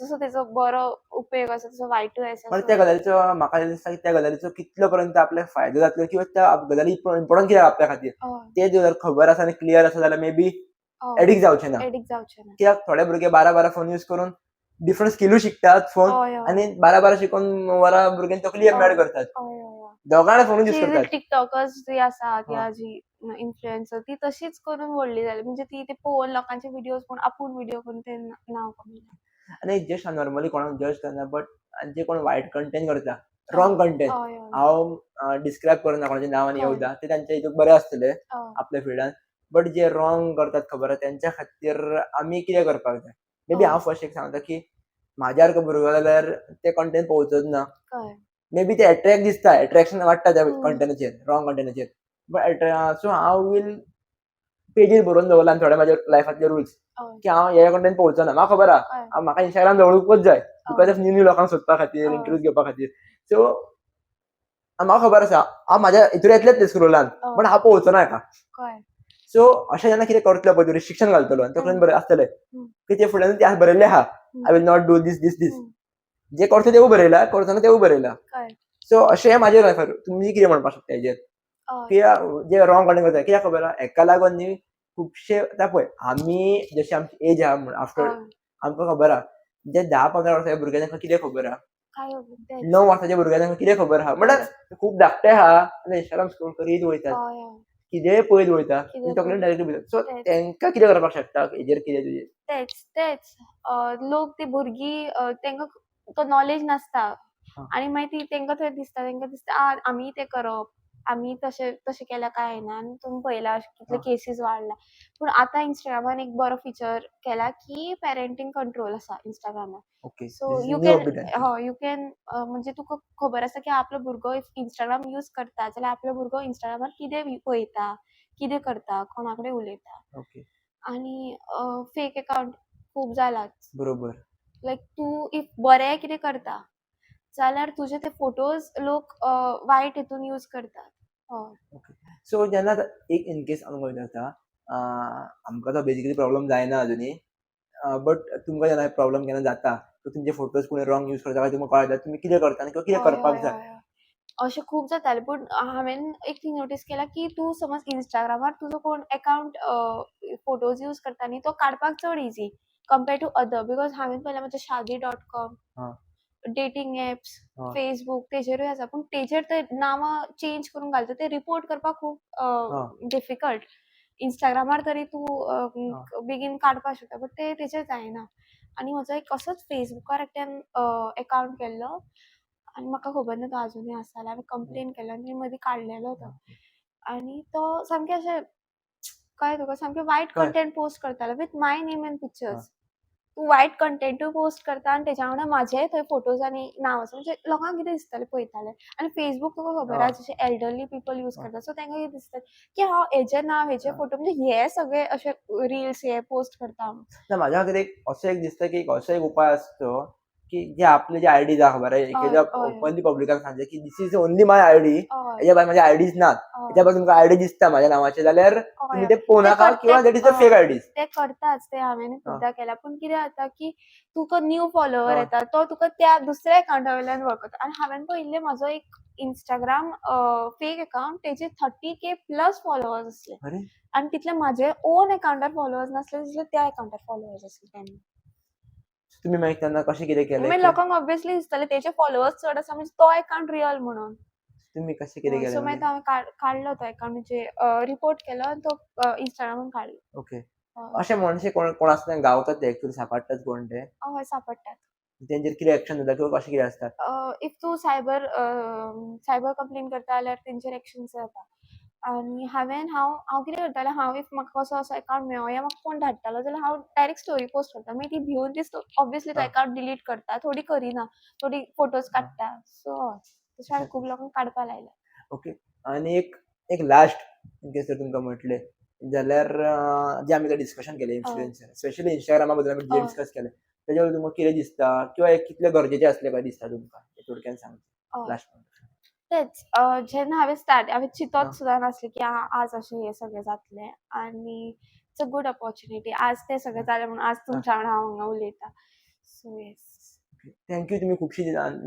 जसो तेचो बरो उपेग आसा तसो वायटूय आसा. पण त्या गजालीचो म्हाका दिसता की त्या गजालीचो कितलो पर्यंत आपल्याक फायदो जातलो किंवा त्या गजाली इम्पोर्टंट कित्याक आपल्या खातीर ते जर खबर आसा आनी क्लियर आसा जाल्यार मे बी एडिक्ट जावचे ना. कित्याक थोडे भुरगे 12 फोन यूज करून डिफरंट स्किलूय शिकतात फोन आनी 12 शिकून वरां भुरग्यांची तकली मॅड करतात. दोगांय फोन यूज करतात. टिकटॉकर्स जी आसा किंवा जी इन्फ्लुएन्सर ती तशीच करून व्हडली जाली म्हणजे ती ते पळोवन लोकांचे व्हिडिओज पळोवन आपूण व्हिडिओ करून ते नांव कमयलें. आनी जस्ट हांव नॉर्मली कोणाक जज करना बट जे कोण वायट कंटेंट करता रॉंग कंटेंट हांव डिस्क्रायब करना कोणाचें नांव आनी येवदा ते तांचे हितून बरे आसतले आपल्या फिल्डान बट जे रॉंग करतात खबर आहा तेंच्या खातीर आमी कितें करपाक जाय मे बी हांव फर्स्ट एक सांगता की म्हाज्या सारको भुरगो जाल्यार ते कंटेंट पळोवचोच ना. मे बी ते अट्रॅक्ट दिसता अट्रॅक्शन वाडटा त्या कंटेंटाचेर रॉंग कंटेंटाचेर बट सो हांव वील पेजीर बरोवन दवरला थोडे म्हाज्या लायफांतले रुल्स की हांव हे कंटेंट पळोवचो ना. म्हाका खबर आहा म्हाका इंस्टाग्राम दवरूंकूच जाय बिकॉज ऑफ न्यू लोकांक सोदपा खातीर इंटरव्यूज घेवपा खातीर सो म्हाका खबर आसा हांव म्हाज्या हितून येतलेच ते स्क्रोलान बट हांव पळोवचो ना हेका. सो अशें जेन्ना कितें करतलो पळय रिस्ट्रिक्शन घालतलो आनी तकलेन बरें आसतलें की ते फुड्यान ते बरयल्लें आहा I will not do this this this जे करता तेवूय बरयला करचो ना तेवूय बरयला. सो अशें म्हाजेर लायफार तुमी कितें म्हणपाक शकता हेजेर कित्याक जे रॉंग कंटेंट करता कित्याक खबर आहा हेका लागून न्ही खुबशे आतां पळय आमी जशी आमची एज आहा म्हण आफ्टर आमकां खबर आहा जे 10-15 वर्साचे भुरगे तांकां कितें खबर आहा 9 वर्साचे भुरगे तांकां कितें खबर आहा म्हणल्यार खूब धाकटे आहा आनी इंस्टाग्राम स्क्रोल करीत वयतात कितेंय पळयत वयता तकलेन डायरेक्टली भितर सो तेंकां कितें करपाक शकता हेजेर कितें तुजें तेच लोक ती भुरगीं तेंकां तो नॉलेज नासता आनी मागीर तेंकां थंय दिसता आमी तें करप आमी तशें केल्यार कांय ना आनी तुमी पळयला कितले केसीस वाडला पूण आतां इंस्टाग्रामान एक बरो फिचर केला की पेरेंटींग कंट्रोल आसा इंस्टाग्रामार सो यू कॅन म्हणजे तुका खबर आसा की आपलो भुरगो इफ इंस्टाग्राम यूज करता जाल्यार आपलो भुरगो इंस्टाग्रामार कितें पळयता कितें करता कोणा कडेन उलयता आनी फेक अकाउंट खूब जालात बरोबर लायक तूं इफ बरें कितें करता जाल्यार तुजे ते फोटोज लोक वायट हितून यूज करतात. सो जेन्ना एक इन केस आमकां जाता आमकां तो बेजिकली प्रॉब्लम जायना अजुनी बट तुमकां जेन्ना प्रॉब्लम केन्ना जाता सो तुमचे फोटोज कोणी रॉंग यूज करता काय तुमकां कळटा तुमी कितें करता आनी कितें करपाक जाय अशें खूब जातालें पूण हांवें एक थिंग नोटीस केला की तूं समज इंस्टाग्रामार तुजो कोण अकाउंट फोटोज यूज करता न्ही तो काडपाक चड easy compared to other because हांवें पळयलां म्हणजे शादी.com डेटिंग एप्स फेसबूक तेजेरूय आसा पूण तेजेर ते नांवां चेंज करून घालता ते रिपोर्ट करपाक खूब डिफिकल्ट इंस्टाग्रामार तरी तूं बेगीन काडपाक शकता बट ते तेजेर जायना आनी म्हजो एक असोच फेसबुकार एकट्यान अकाउंट केल्लो आनी म्हाका खबर ना तो अजुनूय आसा जाल्यार हांवें कंप्लेन केलो आनी मदीं काडलेलो तो आनी तो सामकें अशें कळ्ळें तुका सामकें वायट कंटेंट पोस्ट करतालो with my name end pictures तूं वायट कंटेंटूय पोस्ट करता आनी तेच्या वांगडा म्हाजेय थंय फोटोज आनी नांव आसा म्हणजे लोकांक कितें दिसतालें पळयताले आनी फेसबूक तुका खबर आहा जशे एल्डरली पीपल यूज करता सो तांकां कितें दिसता की हांव हेजें नांव हेजे फोटो म्हणजे हे सगळे अशे रिल्स हे पोस्ट करता ना म्हाज्या खातीर असो एक दिसता की असो एक उपाय आसचो की जे आपले जे आयडीज आहा खबर आहा एखाद्या ओपनली पब्लिकाक सांगचे की दिस इज ओनली माय आयडी हेच्या भायर म्हाजे आयडीज नात हेच्या भायर तुमकां आयडी दिसता म्हाज्या नांवाचे जाल्यार तुमी ते पळोवं नाका किंवा that is a fake IDs ते करताच ते हांवें खुबदां केला पूण कितें जाता की तुका न्यू फॉलोवर येता तो तुका त्या दुसऱ्या अकाउंटा वयल्यान वळखता आनी हांवें पळयल्लें म्हजो एक इंस्टाग्राम फेक अकाउंट तेजे 30K प्लस फॉलोवर्स आसले आनी तितले म्हाजे ओन अकाउंटार फॉलोवर्स नासले जितले त्या अकाउंटार फॉलोवर्स आसले तेन्ना तुमी मागीर तेन्ना कशें कितें केलें मागीर लोकांक ऑब्वियसली दिसतालें तेजे फॉलोवर्स चड आसा म्हणजे तो अकाउंट रियल म्हणून तुमी कशें कितें केलें सो मागीर हांवें काडलो तो अकाउंट म्हणजे रिपोर्ट केलो आनी तो इंस्टाग्रामान काडलो ओके अशें म्हणशे कोण आसता गावतात ते एक्चुअली सापडटात कोण ते हय सापडटात तेंचेर कितें एक्शन जाता किंवा कशें कितें आसता इफ तूं सायबर कंप्लेन करता जाल्यार तेंचेर एक्शन जाता आनी हांव कितें करतालें हांव इफ म्हाका असो अकाउंट मेळ्ळो या म्हाका कोण धाडटालो जाल्यार हांव डायरेक्ट स्टोरी पोस्ट करता मागीर ती भिवन ती ऑब्वियसली तो अकाउंट डिलीट करता थोडी करिना थोडी फोटोज काडटा सो तशें हांवें खूब लोकांक काडपा लायला ओके आनी एक लास्ट इन केस जर तुमकां म्हटलें जाल्यार जे आमी डिस्कशन केलें इन्फ्लुएन्सर स्पेशली इंस्टाग्रामा बद्दल आमी जे डिस्कस केलें तेज्या बद्दल तुमकां कितें दिसता किंवा एक कितलें गरजेचें आसलें काय दिसता तुमकां थोडक्यान सांग लास्ट तेच जेन्ना हांवें चिंतत हां, सुद्दां नासलें की आज अशें हें सगळें जातलें आनी इट्स अ गूड अपॉर्च्युनिटी. आज तें सगळें हां, जालें म्हणून आज हां. तुमच्या वांगडा हांव हांगा उलयतां. So yes. थँक यू तुम्ही खूपशी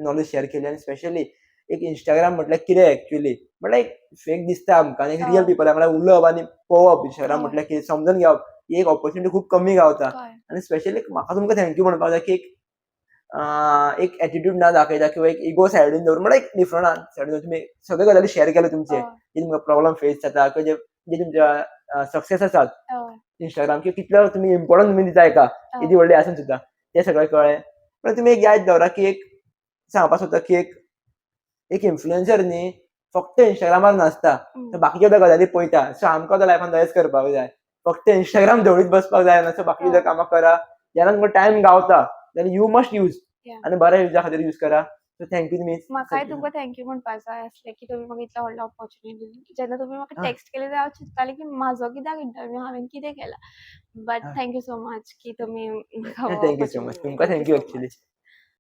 नॉलेज शेअर केली आणि स्पेशली एक Instagram म्हटल्यार कितें एक्चुअली म्हटल्यार एक फेक दिसता आमकां आनी रियल हय, पीपल म्हळ्यार उलोवप आनी पळोवप Instagram हय, म्हटल्यार कितें समजून घेवप ही एक अपॉर्च्युनिटी खूप कमी गावता कळ्ळें. आनी स्पेशली म्हाका तुमकां थँक यू म्हणपाक जाय की एक एटिट्यूड ना दाखयता किंवा एक इगो सायडीन दवरून म्हळ्यार एक डिफरंट सायडीन दवरून तुमी सगळे गजाली शेअर केले तुमचे. हय, जे तुमकां प्रॉब्लम फेस जाता किंवा जे जे तुमच्या सक्सेस आसात हय, Instagram की कितलो तुमी इम्पोर्टन्स तुमी दिता हेका, किती हय. व्हडली आसून सुद्दां तें सगळें कळ्ळें. पण तुमी एक याद दवरा की एक सांगपाक सोदता की एक इन्फ्लुएन्सर न्ही फक्त Instagramमार नाचता. तो हं. बाकीच्या सुद्दां गजाली पळयता. सो आमकां तो लायफान तशेंच करपाक जाय. फक्त Instagram धवळीत बसपाक जायना. सो बाकीची सुद्दां हय, कामां करा. जेन्ना तुमकां टायम गावता जाल्यार यू मस्ट यूज या. आनी बऱ्या युजा खातीर यूज करा. सो थँक यू तुमी म्हाकाय तुमकां थँक यू म्हणपाक जाय आसलें की तुमी म्हाका इतलो व्हडलो अपॉर्च्युनिटी दिली. जेन्ना तुमी म्हाका आह, टॅक्स्ट केलें तेन्ना हांव चिंत्तालें की म्हाजो कित्याक इंटरव्यू हांवें कितें केलां. बट आह. थँक यू सो मच की तुमी म्हाका हो thank you so much. Opportunity दिली. तुमकां thank you thank you so actually. Much.